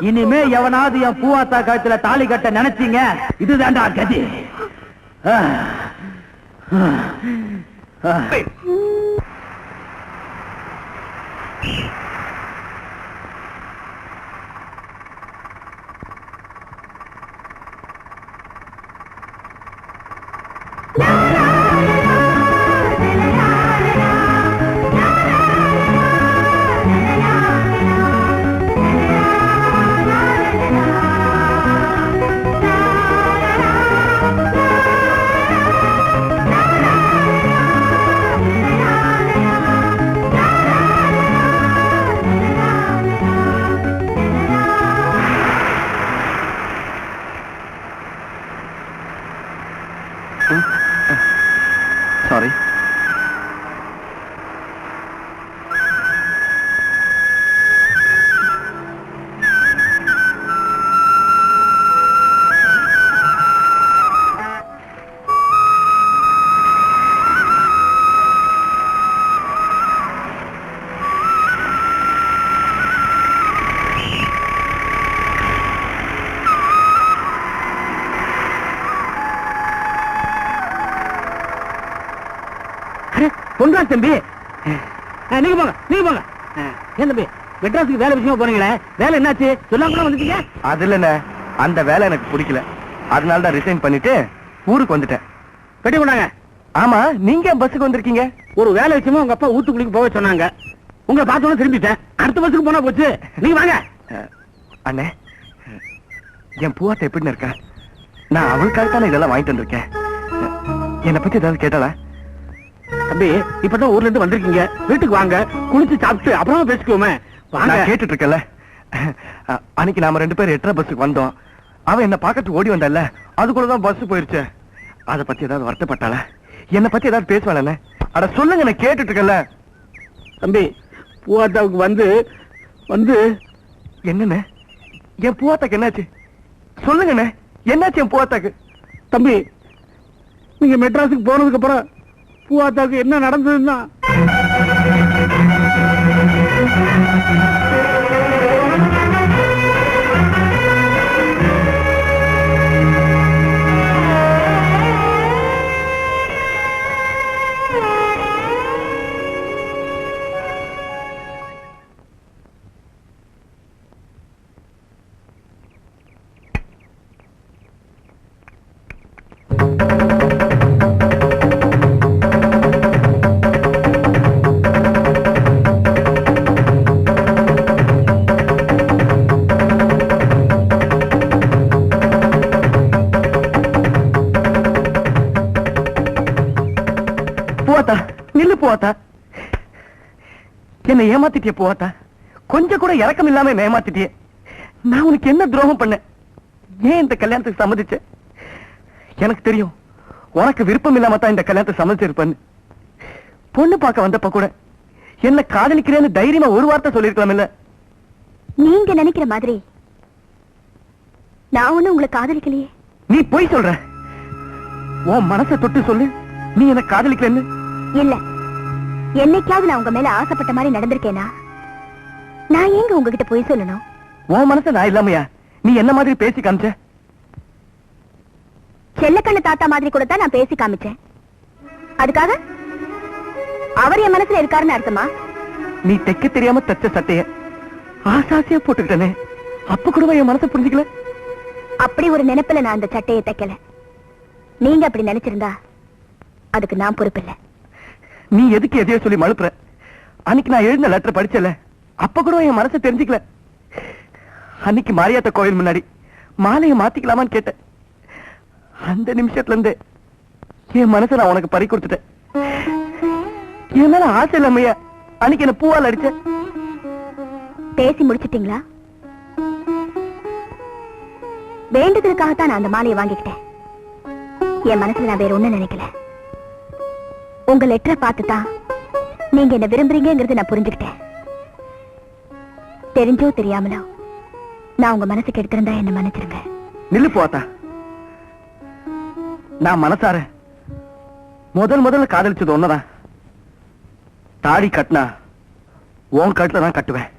இனிமே எவனாவது என் பூவாத்தா கழுத்துல தாலி கட்ட நினைச்சீங்க, இதுதான்டா கதி. சாரி. பொன்ராஜ் தம்பி, நீங்க போங்க நீங்க போங்க. ஏன் தம்பி மெட்ராஸுக்கு வேலை விஷயமா போறீங்களே, வேலை என்னாச்சு சொல்லாம கூட வந்துட்டீங்க? அது இல்ல, அந்த வேலை எனக்கு பிடிக்கல. அதனால தான் ரிசைன் பண்ணிட்டு ஊருக்கு வந்துட்டேன். பெட்டி கொண்டாங்க. ஆமா, நீங்க பஸ்ஸுக்கு வந்திருக்கீங்க? ஒரு வேலை விஷயமா உங்க அப்பா ஊத்துக்குளிக்கு போக சொன்னாங்க. உங்களை பார்த்தோன்னு திரும்பிட்டேன். அடுத்த பஸ்ஸுக்கு போனா போச்சு. நீங்க வாங்க. அண்ணே, என் பூவாத்த எப்படின்னு இருக்கா? நான் அவளுக்காகத்தானே இதெல்லாம் வாங்கிட்டு வந்திருக்கேன். என்னை பத்தி ஏதாவது கேட்டாளா? தம்பி, இப்பதான் ஊர்ல இருந்து வந்திருக்கீங்க, வீட்டுக்கு வாங்க, குளிச்சு சாப்பிட்டு அப்புறமா பேசிக்குவோமே. நான் கேட்டுட்டு இருக்கல. அன்னைக்கு நாம 2 பேரும் 8:30 பஸ்ஸுக்கு வந்தோம். அவன் என்ன பாக்கத்து ஓடி வந்தல்ல, அதுக்குள்ளதான் பஸ் போயிருச்சு. அத பத்தி ஏதாவது வருத்தப்பட்டாளா? என்ன பத்தி ஏதாவது பேசுவாளே? அட சொல்லுங்க, நான் கேட்டுட்டு இருக்கல. தம்பி, பூவாத்தாவுக்கு வந்து என்னன்னு? என் பூவாத்தாக்கு என்னாச்சு சொல்லுங்கண்ணே. என்னாச்சு என் பூவாத்தாக்கு? தம்பி, நீங்க மெட்ராஸுக்கு போனதுக்கு அப்புறம் பூவாத்தாவுக்கு என்ன நடந்ததுன்னா, நில்லு பூவாத்தா. என்ன ஏமாத்திட்டிய பூவாத்தா. கொஞ்சம் கூட இறக்கம் இல்லாம என்ன ஏமாத்திட்டிய. நான் உனக்கு என்ன துரோகம் பண்ண? ஏன் இந்த கல்யாணத்துக்கு சம்மதிச்ச? எனக்கு தெரியும், உனக்கு விருப்பம் இல்லாம தான் இந்த கல்யாணத்தை சம்மதிச்சிருப்பேன்னு. பொண்ணு பார்க்க வந்தப்ப கூட என்ன காதலிக்கிறேன்னு தைரியமா ஒரு வார்த்தை சொல்லிருக்கலாம் இல்ல? நீங்க நினைக்கிற மாதிரி நான் ஒண்ணு உங்களை காதலிக்கலையே. நீ போய் சொல்ற. உன் மனசை தொட்டு சொல்லு, நீ என்ன காதலிக்கலன்னு. இல்ல, என்னைக்காவது நான் உங்க மேல ஆசைப்பட்ட மாதிரி நடந்திருக்கேனா? நான் ஏங்க உங்ககிட்ட போய் சொல்லணும்? உன் மனசை நான் இல்லாமையா நீ என்ன மாதிரி பேசி காமிச்ச? செல்லக்கண்ணு தாத்தா மாதிரி கூட தான் நான் பேசி காமிச்சேன். அதுக்காக அவர் என் மனசுல இருக்காருன்னு அர்த்தமா? நீ தைக்க தெரியாம தச்ச சட்டைய ஆசாசியா போட்டுக்கிட்டனே, அப்ப கூட என் மனசை புரிஞ்சுக்கல. அப்படி ஒரு நினைப்புல நான் அந்த சட்டையை தைக்கல. நீங்க அப்படி நினைச்சிருந்தா அதுக்கு நான் பொறுப்பில்லை. நீ எதுக்கு எதையோ சொல்லி மழுப்புற? அன்னைக்கு நான் எழுந்த லெட்டர் படிச்சல, அப்ப கூட என் மனசை தெரிஞ்சுக்கல. அன்னைக்கு மாரியாத்த கோயில் முன்னாடி மாலையை மாத்திக்கலாமான்னு கேட்டேன். அந்த நிமிஷத்துல இருந்து என் மனசை நான் உனக்கு பறி கொடுத்துட்டேன். என் மேல ஆசை இல்லாமையா அன்னைக்கு என்ன பூவால் அடிச்ச? பேசி முடிச்சிட்டீங்களா? வேண்டுதலுக்காகத்தான் நான் அந்த மாலையை வாங்கிக்கிட்டேன். என் மனசுல நான் வேற ஒண்ணு நினைக்கல. உங்க லெட்டரை பார்த்துதான் நீங்க என்ன விரும்புறீங்கிறது நான் புரிஞ்சுக்கிட்டேன். தெரிஞ்சோ தெரியாமலோ நான் உங்க மனசுக்கு எடுத்திருந்தா என்ன மன்னிச்சிருங்க. நில்லு போத்தா. நான் மனசார முதல்ல காதலிச்சது ஒன்னதான். தாடி கட்டினா உன் கட்டுல தான் கட்டுவேன்.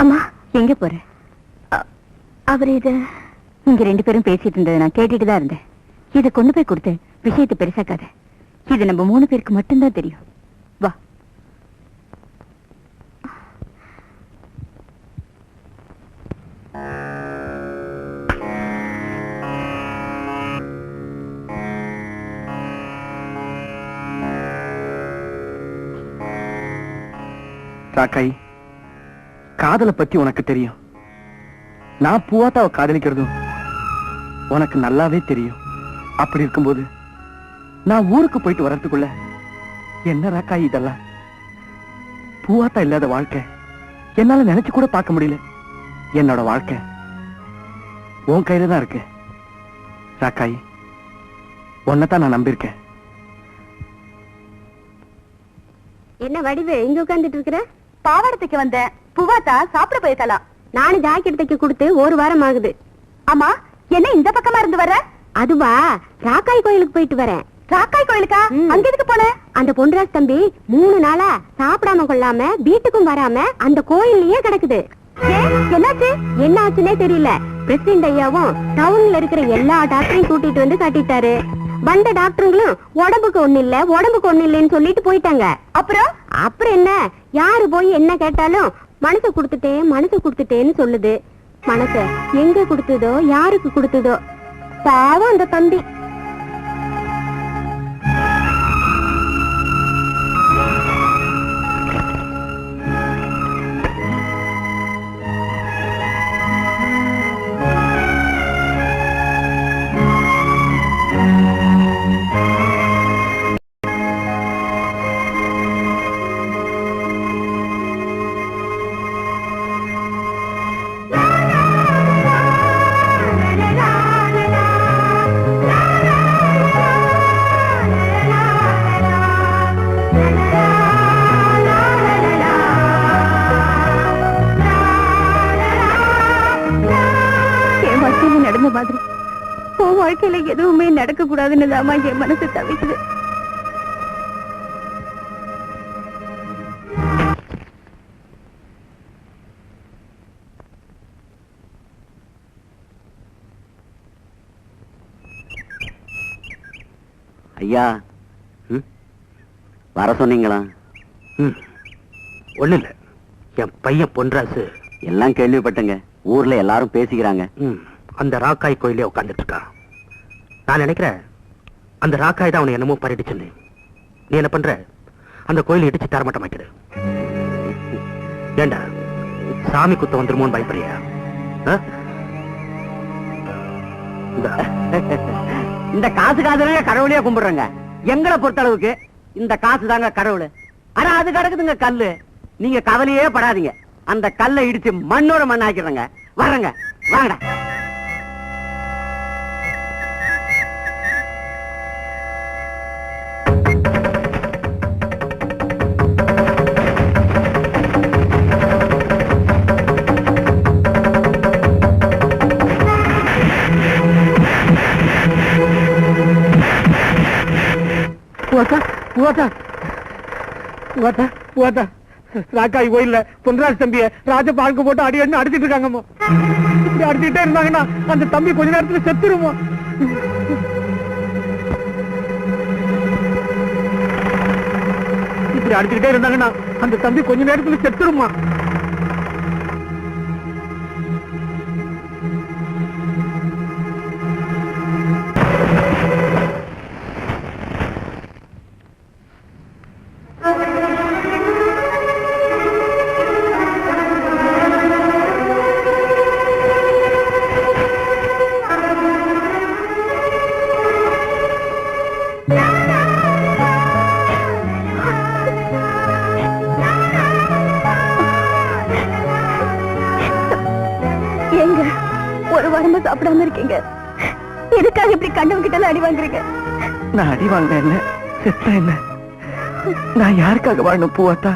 அம்மா, எங்க போற? அவர் இது இங்க 2 பேரும் பேசிட்டு இருந்தது நான் கேட்டுட்டு தான் இருந்தேன். இதை கொண்டு போய் கொடுத்து விஷயத்தை பெருசாக்காத. இது நம்ம 3 பேருக்கு மட்டும்தான் தெரியும். வா. ராக்காய், காதலை பத்தி உனக்கு தெரியும். நான் பூவாத்தாவை காதலிக்கிறதும் உனக்கு நல்லாவே தெரியும். அப்படி இருக்கும்போது நான் ஊருக்கு போயிட்டு வர்றதுக்குள்ள என்ன ராக்காய் இதெல்லாம்? பூவாத்தா இல்லாத வாழ்க்கை என்னால நினைச்சு கூட பார்க்க முடியல. என்னோட வாழ்க்கை உன் கையில தான் இருக்கு ராக்காய். உன்னைத்தான் நான் நம்பியிருக்கேன். என்ன வடிவு இங்க உட்கார்ந்துட்டு இருக்கிற? பாவாடத்துக்கு வந்தேன். பூவாத்தா சாப்பிட போயிருக்கலாம். நானும் ஜாக்கெட் தைக்க கொடுத்து 1 வாரம் ஆகுது. ஆமா, என்ன இந்த பக்கமா இருந்து வர? அதுவா, ராக்காய் கோயிலுக்கு போயிட்டு வரேன். ராக்காய் கோயிலுக்கா? அங்க எதுக்கு போன? அந்த பொன்ராஜ் தம்பி 3 நாளா சாப்பிடாம கொள்ளாம வீட்டுக்கும் வராம அந்த கோயில்லயே கிடக்குது. என்னாச்சு? என்ன ஆச்சுன்னே தெரியல. பிரசிடண்ட் ஐயாவும் டவுன்ல இருக்கிற எல்லா டாக்டரையும் கூட்டிட்டு வந்து காட்டிட்டாரு. வந்த டாக்டருங்களும் உடம்புக்கு ஒண்ணு இல்லைன்னு சொல்லிட்டு போயிட்டாங்க. அப்புறம் என்ன, யாரு போய் என்ன கேட்டாலும் மனசு கொடுத்துட்டேன்னு சொல்லுது. மனச எங்க கொடுத்ததோ யாருக்கு கொடுத்ததோ பாவம் அந்த தம்பி. நடந்த மாதிரி உன் வாழ்க்கையில எதுவுமே நடக்க கூடாதுன்னு தான் என் மனசு தவிக்குது. ஐயா, வர சொன்னீங்களா? ஒண்ணு இல்ல, என் பையன் பொன்ராசு. எல்லாம் கேள்விப்பட்டங்க, ஊர்ல எல்லாரும் பேசிக்கிறாங்க. அந்த ராக்காய் கோயிலே உட்கார்ந்துட்டு இருக்கான். நான் நினைக்கிறேன் அந்த ராக்காய் தான் அவனை என்னமோ பறிடுச்சுன்னு. நீ என்ன பண்ற, அந்த கோயிலை இடிச்சு தரமாட்டமாக்கிடு. ஏண்டா சாமி குத்த வந்துருமோன்னு பயப்படுறியா? இந்த காசு காசுல கடவுளையே கும்பிடுறங்க. எங்களை பொறுத்த அளவுக்கு இந்த காசு தாங்க கடவுள். ஆனா அது கிடக்குதுங்க கல்லு. நீங்க கவலையே படாதீங்க, அந்த கல்லை இடிச்சு மண்ணோட மண் ஆக்கிடுறங்க. வரங்க, வாங்கடா. ராக்காய் கோயில்ல பொன்ராஜ் தம்பிய ராஜபாலுக்கு போட்டு அடி அடி அடிச்சிட்டு இருக்காங்கம்மா. இப்படி அடிச்சுட்டே இருந்தாங்கன்னா அந்த தம்பி கொஞ்ச நேரத்துல செத்துருமோ. இப்படி அடிச்சுட்டே இருந்தாங்கன்னா அந்த தம்பி கொஞ்ச நேரத்துல செத்துருமா. சாப்பிடாம இருக்கீங்க, எதுக்காக இப்படி கண்டவங்க கிட்ட அடி வாங்குறீங்க? நான் அடி வாங்க என்ன, செத்தா என்ன? நான் யாருக்காக வாழணும் பூவாத்தா?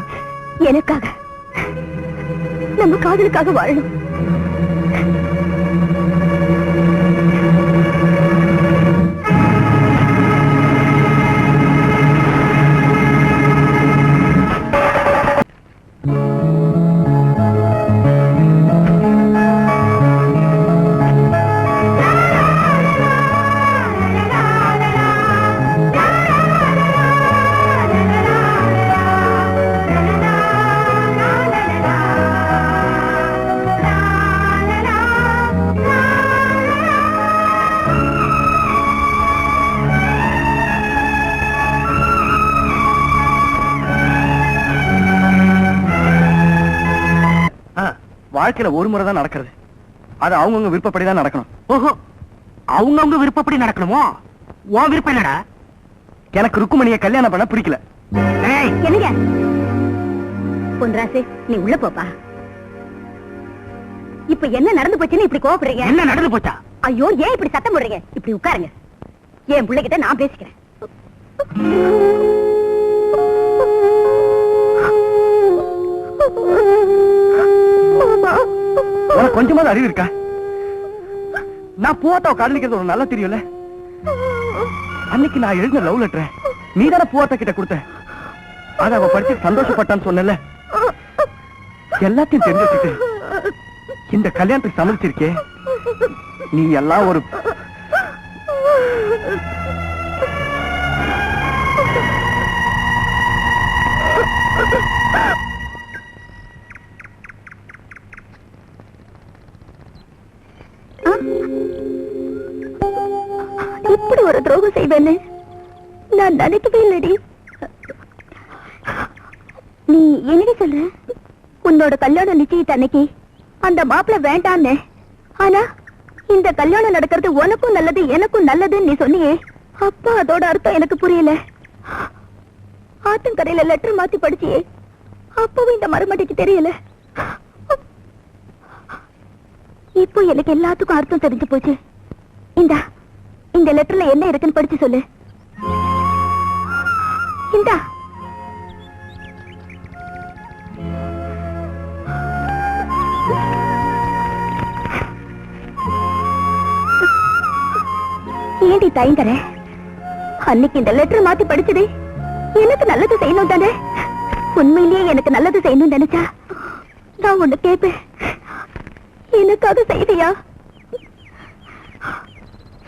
எனக்காக, நம்ம காதலுக்காக வாழணும். வாழ்க்கையில ஒரு முறை தான் நடக்கிறது, அது அவங்கவுங்க விருப்பப்படிதான் நடக்கணும். ஓஹோ, அவங்கவுங்க விருப்பப்படி நடக்கணுமோ? உன் விருப்பம் என்னடா? எனக்கு ருக்குமணியை கல்யாணம் பண்ண பிடிக்கல. என்னங்க பொன்ராசு, நீ உள்ள போப்பா. இப்ப என்ன நடந்து போச்சுன்னு இப்படி கோவப்படுறீங்க? என்ன நடந்து போச்சா? ஐயோ, ஏன் இப்படி சத்தம் போடுறீங்க? இப்படி உட்காருங்க, என் பிள்ளைகிட்ட நான் பேசிக்கிறேன். கொஞ்சமாவது அறிவு இருக்கா? நான் பூவாத்தாவை காதலிக்கிறது ஒரு நல்லா தெரியும்ல. அன்னைக்கு நான் எழுதின லவ் லெட்டர் நீ தானே பூவாத்தா கிட்ட கொடுத்த. அத அவ படிச்சு சந்தோஷப்பட்டான்னு சொன்னல. எல்லாத்தையும் தெரிஞ்சு வச்சுட்டு இந்த கல்யாணத்துக்கு சம்மதிச்சிருக்கே, நீ எல்லாம் ஒரு இப்படி ஒரு துரோகம் செய்வேன்னு நான் நினைக்கவே இல்லடி. நீ என்னடி சொல்ற? உன்னோட கல்யாணம் நிச்சயித்த அன்னைக்கு அந்த மாப்பிள்ள வேண்டான்னு, ஆனா இந்த கல்யாணம் நடக்கிறது உனக்கும் நல்லது எனக்கும் நல்லதுன்னு நீ சொன்னியே, அப்பா அதோட அர்த்தம் எனக்கு புரியல. ஆத்தங்கரையில லெட்டர் மாத்தி படிச்சியே, அப்பவும் இந்த மருமடைக்கு தெரியல. இப்போ எனக்கு எல்லாத்துக்கும் அர்த்தம் தெரிஞ்சு போச்சு. இந்த லெட்டர்ல என்ன இருக்குன்னு படிச்சு சொல்லு. இந்தா. ஏண்டி தயங்கற? அன்னைக்கு இந்த லெட்டர் மாத்தி படிச்சது எனக்கு நல்லது செய்யணும் தானே? உண்மையிலேயே எனக்கு நல்லது செய்யணும் நினைச்சா நான் ஒண்ணு கேட்பேன். எனக்காக செய்தியா?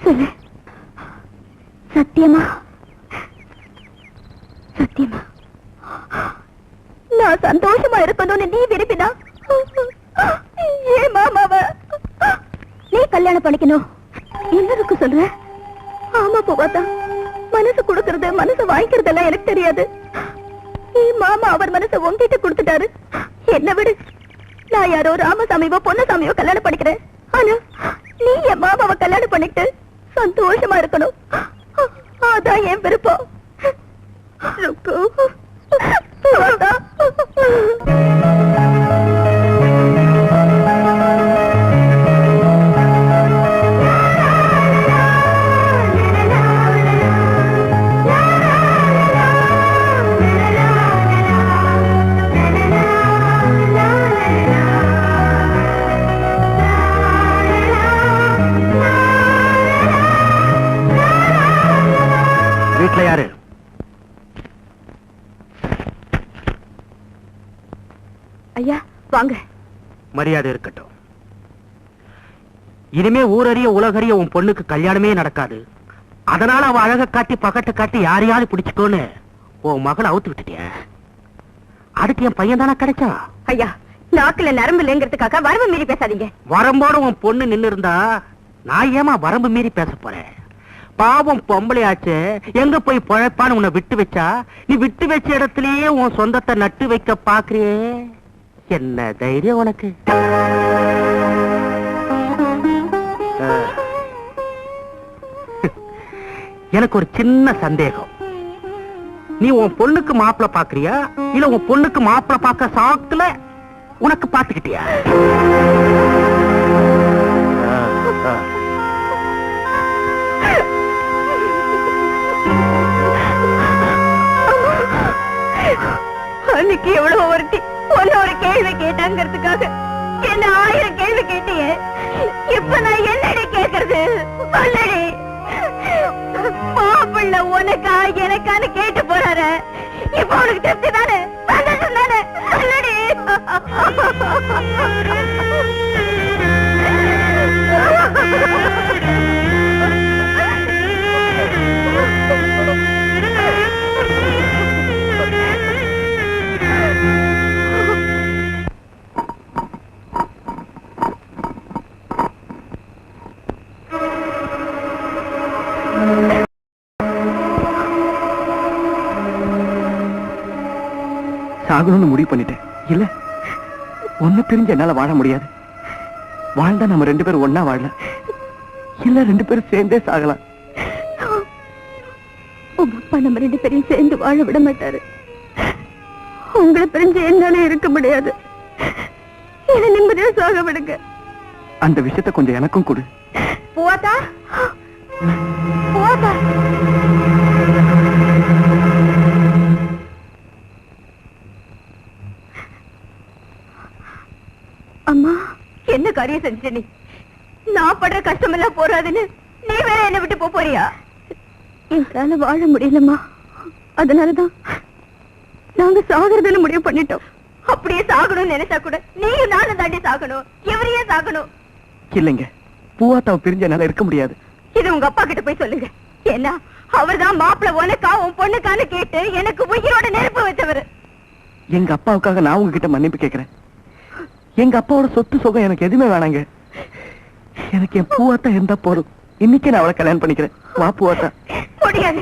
சொல்லு. சத்தியமா? சத்தியமா நான் சந்தோஷமா இருக்கணும்னு நீ விரும்பினா ஏன் மாமாவ நீ கல்யாணம் பண்ணிக்கணும் என்னருக்கு சொல்ற? ஆமா போவாதா, மனசு கொடுக்கறது மனசு வாங்கிக்கிறதெல்லாம் எனக்கு தெரியாது. நீ மாமா அவர் மனசை உங்கிட்ட கொடுத்துட்டாரு. என்ன விடு, நான் யாரோ ராமசாமியோ பொன்னசாமியோ கல்யாணம் பண்ணிக்கிறேன். ஆனா நீ என் மாமாவை கல்யாணம் பண்ணிட்டு சந்தோஷமா இருக்கணும். அதான் என் விருப்பம். வீட்டுல யாரு? ஐயா வாங்க. மரியாதை இருக்கட்டும். இனிமே ஊரறிய உலகறிய உன் பொண்ணுக்கு கல்யாணமே நடக்காது. அதனால அவ அழக காட்டி பகட்டு காட்டி யாரையாவது பிடிச்சுக்கோன்னு உன் மகளை அவுத்து விட்டுட்டிய. அதுக்கு என் பையன் தானே கிடைச்சா? ஐயா நாக்குல நரம்பு இல்லைங்கிறதுக்காக வரம்பு மீறி பேசாதீங்க. வரம்போட உன் பொண்ணு நின்னு இருந்தா நான் ஏமா வரம்பு மீறி பேச போறேன்? பாவம் பொம்பளையாச்சு, எங்க போய் பொழைப்பான்னு உன்னை விட்டு வச்சா நீ விட்டு வச்ச இடத்துலயே உன் சொந்தத்தை நட்டு வைக்க பாக்குறியே. என்ன தைரியம் உனக்கு? எனக்கு ஒரு சின்ன சந்தேகம். நீ உன் பொண்ணுக்கு மாப்பிள்ள பாக்குறியா இல்ல உன் பொண்ணுக்கு மாப்பிள்ள பாக்க சாக்குல உனக்கு பாத்துக்கிட்டியா? அன்னைக்கு எவ்வளவு ஒருத்தி ஒன்னு ஒரு கேள்வி கேட்டாங்கிறதுக்காக என்ன 1000 கேள்வி கேட்டியே. இப்ப நான் என்னடி கேக்குறது? சொல்லடி. மாப்பிள்ள உனக்கா எனக்கான்னு கேட்டு போறாரு. இப்ப உனக்கு திருப்தி தானே? சந்தோஷம் தானே? சொல்லடி. சாகணும்னு முடிவு பண்ணிட்டேன். இல்ல ஒன்னு பிரிஞ்சு என்னால வாழ முடியாது. வாழ்ந்தா நம்ம 2 பேரும் ஒன்னா வாழலாம், இல்ல 2 பேரும் சேர்ந்தே சாகலாம். உங்க அப்பா நம்ம 2 பேரையும் சேர்ந்து வாழ விட மாட்டாரு. உங்களை பிரிஞ்சு என்னால இருக்க முடியாது. என்ன நிம்மதியா சாக விடுங்க. அந்த விஷயத்தை கொஞ்சம் எனக்கும் கொடு. போதா போதா. அம்மா என்ன காரியம் செஞ்சிட்ட நீ? நான் படுற கஷ்டம் எல்லாம் போறாதுன்னு நீ வேற என்ன விட்டு போறியா? என்னால வாழ முடியலம்மா. அதனாலதான் நாங்க சாகுறதுன்னு முடிவு பண்ணிட்டோம். அப்படியே சாகணும்னு நினைச்சா கூட நீயும் நானும் தாண்டி சாகணும். எவரையே சாகணும். இல்லைங்க, பூவாத்தாவை பிரிஞ்ச என்னால இருக்க முடியாது. இது உங்க அப்பா கிட்ட போய் சொல்லுங்க. ஏன்னா அவர்தான் மாப்பிள்ள உனக்கா உன் பொண்ணுக்கான்னு கேட்டு எனக்கு உயிரோட நெருப்பு வச்சவர். எங்க அப்பாவுக்காக நான் உங்ககிட்ட மன்னிப்பு கேட்கிறேன். எங்க அப்பாவோட சொத்து சுகம் எனக்கு எதுவுமே வேணாங்க. எனக்கு என் பூவாத்தா இருந்தா போதும். இன்னைக்கு நான் அவளை கல்யாணம் பண்ணிக்கிறேன். வா பூவாத்தா. முடியாது.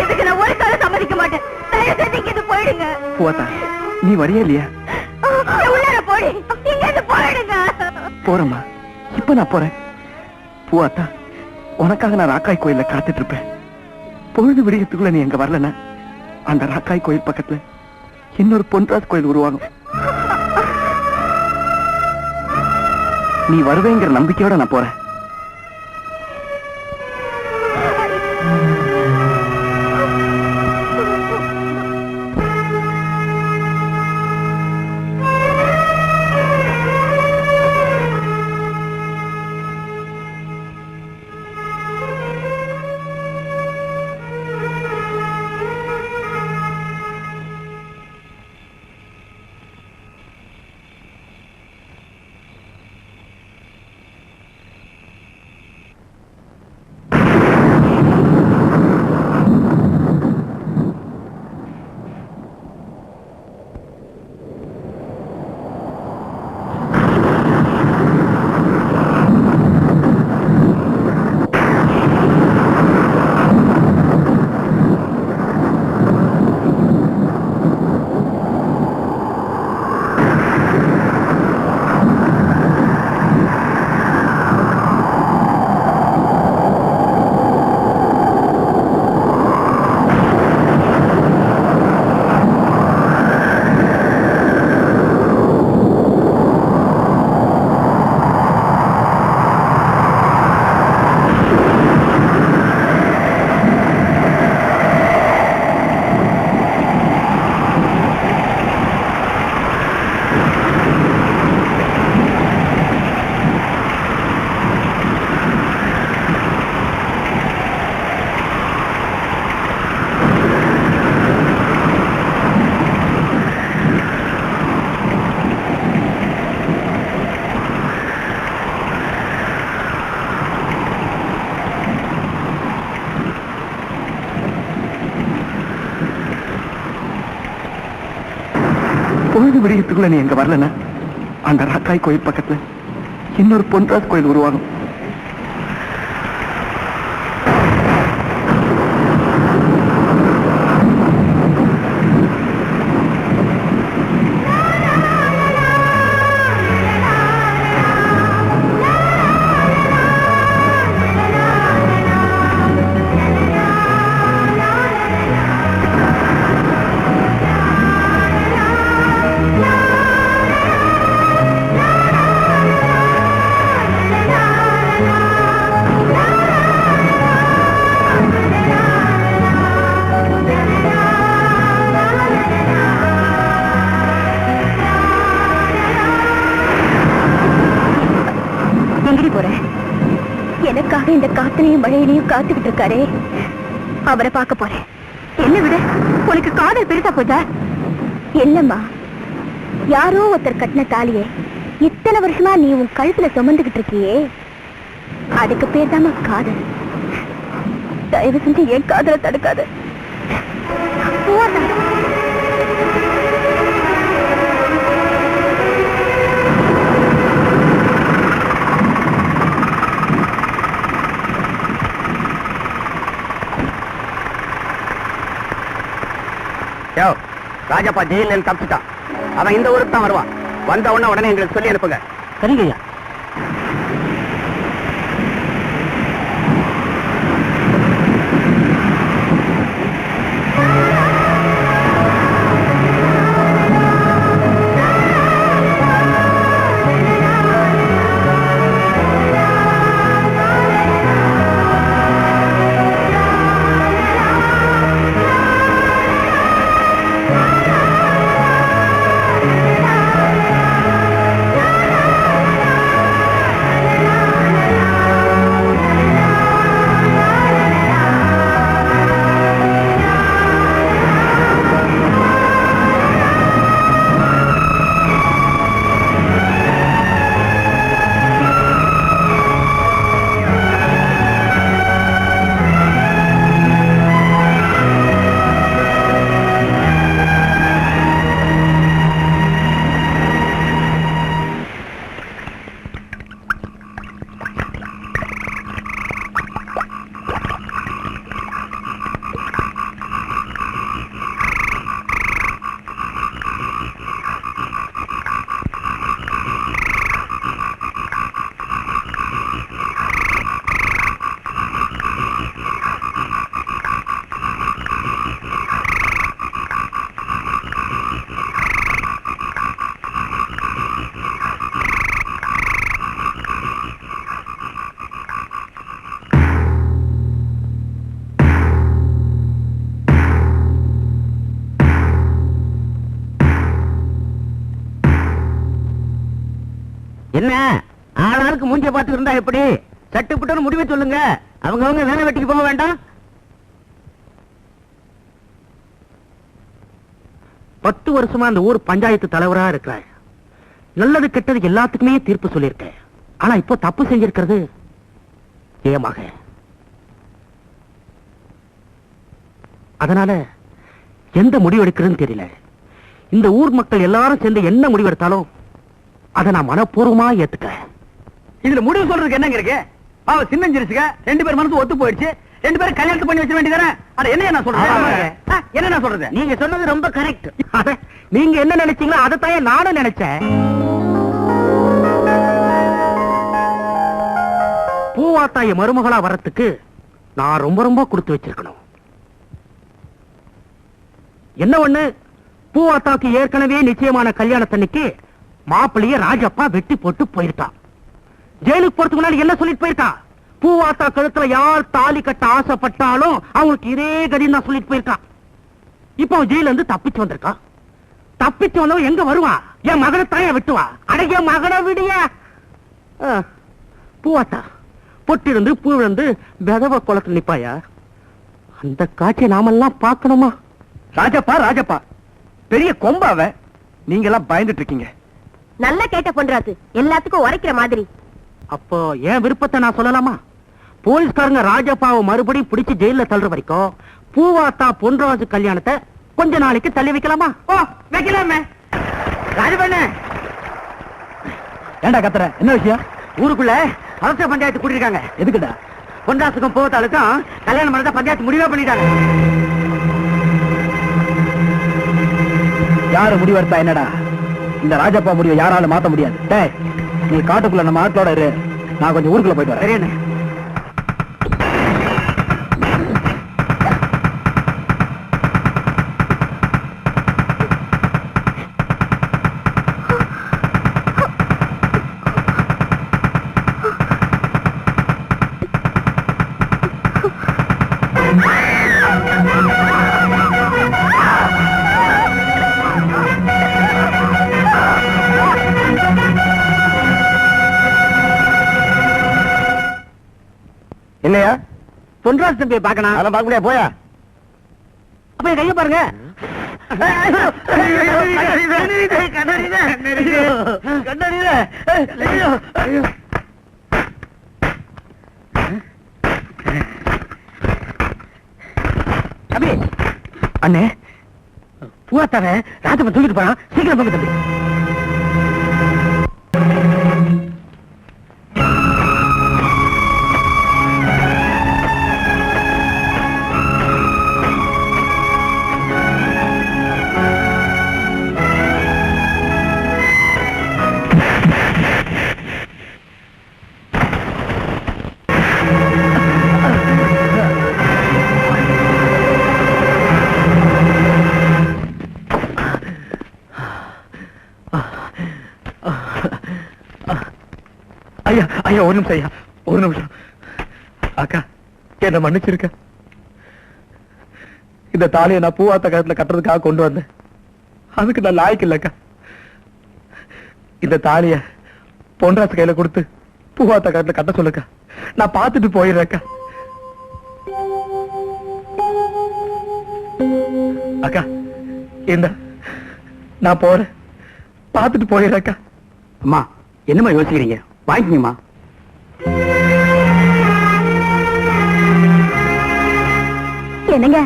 இதுக்கு நான் ஒரு காலம் சம்மதிக்க மாட்டேன். தயவு செஞ்சு இங்க இருந்து போயிடுங்க. பூவாத்தா, நீ வரியா இல்லையா? உள்ளார போடி. இங்க இருந்து போயிடுங்க. போறேம்மா, இப்ப நான் போறேன். பூவாத்தா, உனக்காக நான் ராக்காய் கோயில்ல காத்துட்டு இருப்பேன். பொழுது விடியத்துக்குள்ள நீ எங்க வரலன்னா அந்த ராக்காய் கோயில் பக்கத்துல இன்னொரு பொன்ராஜ் கோயில் உருவாகும். நீ வருவேங்கிற நம்பிக்கையோட நான் போறேன். பொழுது விடியத்துக்குள்ள நீ எங்க வரலன்னா அந்த ராக்காய் கோயில் பக்கத்துல இன்னொரு பொன்ராஜ் கோயில் உருவாகும். எனக்காக இந்த காத்திலையும் மழையிலையும் காத்துக்கிட்டு இருக்காரே, அவரை பார்க்க போறேன். என்ன விட உனக்கு காதல் பெருசா போச்சா? இல்லம்மா, யாரோ ஒருத்தர் கட்டின தாலியே இத்தனை வருஷமா நீ உன் கழுத்துல சுமந்துகிட்டு இருக்கியே, அதுக்கு பேர் தாமா காதல். தயவு செஞ்சு என் காதலை தடுக்காத. ராஜப்பா ஜெயில தப்பிச்சுட்டான். அவன் இந்த ஊருக்கு தான் வருவான். வந்த உடனே எங்களுக்கு சொல்லி அனுப்புங்க. சரிங்க ஐயா. என்ன ஆளாளுக்கு மூஞ்சிய பார்த்துட்டு இருந்தா எப்படி? சட்டுப்பட்டு முடிவை சொல்லுங்க. அவங்க வேலை வெட்டிக்கு போக வேண்டாம். 10 வருஷமா அந்த ஊர் பஞ்சாயத்து தலைவரா இருக்கிறேன். நல்லது கெட்டது எல்லாத்துக்குமே தீர்ப்பு சொல்லியிருக்கேன். ஆனா இப்போ தப்பு செஞ்சிருக்கிறது ஏமாக. அதனால எந்த முடிவு எடுக்கிறதுன்னு தெரியல. இந்த ஊர் மக்கள் எல்லாரும் சேர்ந்து என்ன முடிவு எடுத்தாலும் அதை நான் மனப்பூர்வமா ஏத்துக்கிறேன். இதுல முடிவு சொல்றதுக்கு என்னங்க இருக்கு? அவ சின்னஞ்சிருச்சுங்க, 2 பேர் மனசு ஒத்து போயிடுச்சு, 2 பேரும் கல்யாணத்தை பண்ணி வச்சிட வேண்டியதானே? அட என்ன நான் சொல்றேன்? என்ன நான் சொல்றது? நீங்க சொன்னது ரொம்ப கரெக்ட். நீங்க என்ன நினைச்சீங்களோ அதைத்தான் நானும் நினைச்சேன். பூவாத்தாய மருமகளா வரத்துக்கு நான் ரொம்ப ரொம்ப கொடுத்து வச்சிருக்கணும். என்ன ஒண்ணு, பூவாத்தாக்கு ஏற்கனவே நிச்சயமான கல்யாணத்தன்னைக்கு மாப்பிள்ளைய ராஜப்பா வெட்டி போட்டு போயிருக்கான். ஜெயிலுக்கு போறதுக்கு முன்னாடி என்ன சொல்லிட்டு போயிருக்கான்? பூவாத்தா கழுத்துல யார் தாலி கட்ட ஆசைப்பட்டாலும் அவங்களுக்கு இதே கதி நான் சொல்லிட்டு போயிருக்கான். இப்போ ஜெயில இருந்து தப்பிச்சு வந்திருக்கான். தப்பிச்சு வந்தவன் எங்க வருவான்? என் மகனை தாய விட்டுவா? அடைய மகனை விடியா? பூவாத்தா பொட்டிருந்து பூ விழுந்து விதவ குளத்துல நிப்பாயா? அந்த காட்சியை நாமெல்லாம் பார்க்கணுமா? ராஜப்பா ராஜப்பா பெரிய கொம்பாவ நீங்க எல்லாம் பயந்துட்டு இருக்கீங்க. நல்லா கேட்ட பொன்ராசு, எல்லாத்துக்கும் உரைக்கிற மாதிரி. அப்போ என் விருப்பத்தை நான் சொல்லலாமா? போலீஸ்காரங்க ராஜப்பாவை மறுபடியும் பிடிச்சு ஜெயில தள்ளுற வரைக்கும் பூவாத்தா பொன்ராசு கல்யாணத்தை கொஞ்ச நாளைக்கு தள்ளி வைக்கலாமா? ஓ வைக்கலாமே. ராஜபண்ண ஏண்டா கத்துற? என்ன விஷயம்? ஊருக்குள்ள அவசர பஞ்சாயத்து கூட்டிருக்காங்க. எதுக்குடா? பொன்ராசுக்கும் பூவாத்தாளுக்கும் கல்யாணம் பண்ணத பஞ்சாயத்து முடிவே பண்ணிட்டாங்க. யாரு முடிவெடுத்தா என்னடா? இந்த ராஜப்பா முடிவை யாராலும் மாத்த முடியாது. டேய், நீ காட்டுக்குள்ள நம்ம ஆட்களோட இரு, நான் கொஞ்சம் ஊருக்குள்ள போயிட்டு வரேன். சரியான இல்லையா? பொன்ராசு தம்பியை பார்க்கணும். அதெல்லாம் பார்க்க முடியாது, போயா. அப்ப என் கைய பாருங்க. தம்பி அண்ணே, பூவாத்தாவ ராஜப்ப தூக்கிட்டு போறான். சீக்கிரம் போங்க தம்பி. ஐயா ஐயா, ஒரு நிமிஷம் ஐயா, ஒரு நிமிஷம். அக்கா, என்ன மன்னிச்சிருக்க. இந்த தாலியை நான் பூவாத்த கழுத்துல கட்டுறதுக்காக கொண்டு வந்தேன். அதுக்கு நான் லாய்க்கு இல்லக்கா. இந்த தாலிய பொன்ராசு கையில கொடுத்து பூவாத்த கழுத்துல கட்ட சொல்லுக்கா. நான் பார்த்துட்டு போயிடுறேக்கா. அக்கா, இந்த நான் போறேன், பார்த்துட்டு போயிடுறேக்கா. அம்மா, என்னம்மா யோசிக்கிறீங்க? வாங்கிக்கீங்கம்மா. என்னங்க?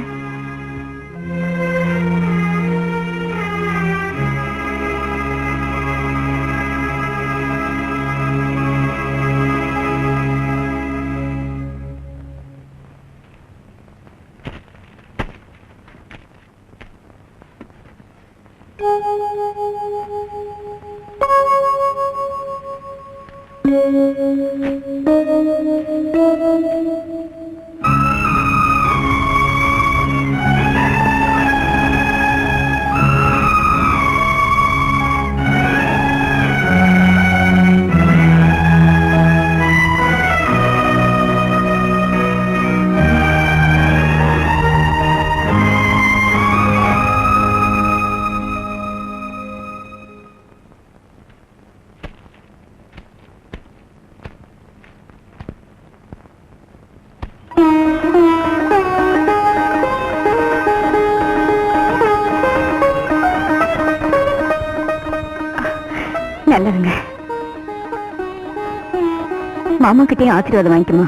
மாமா கிட்டயும் ஆசீர்வாதம் வாங்கிக்குமா.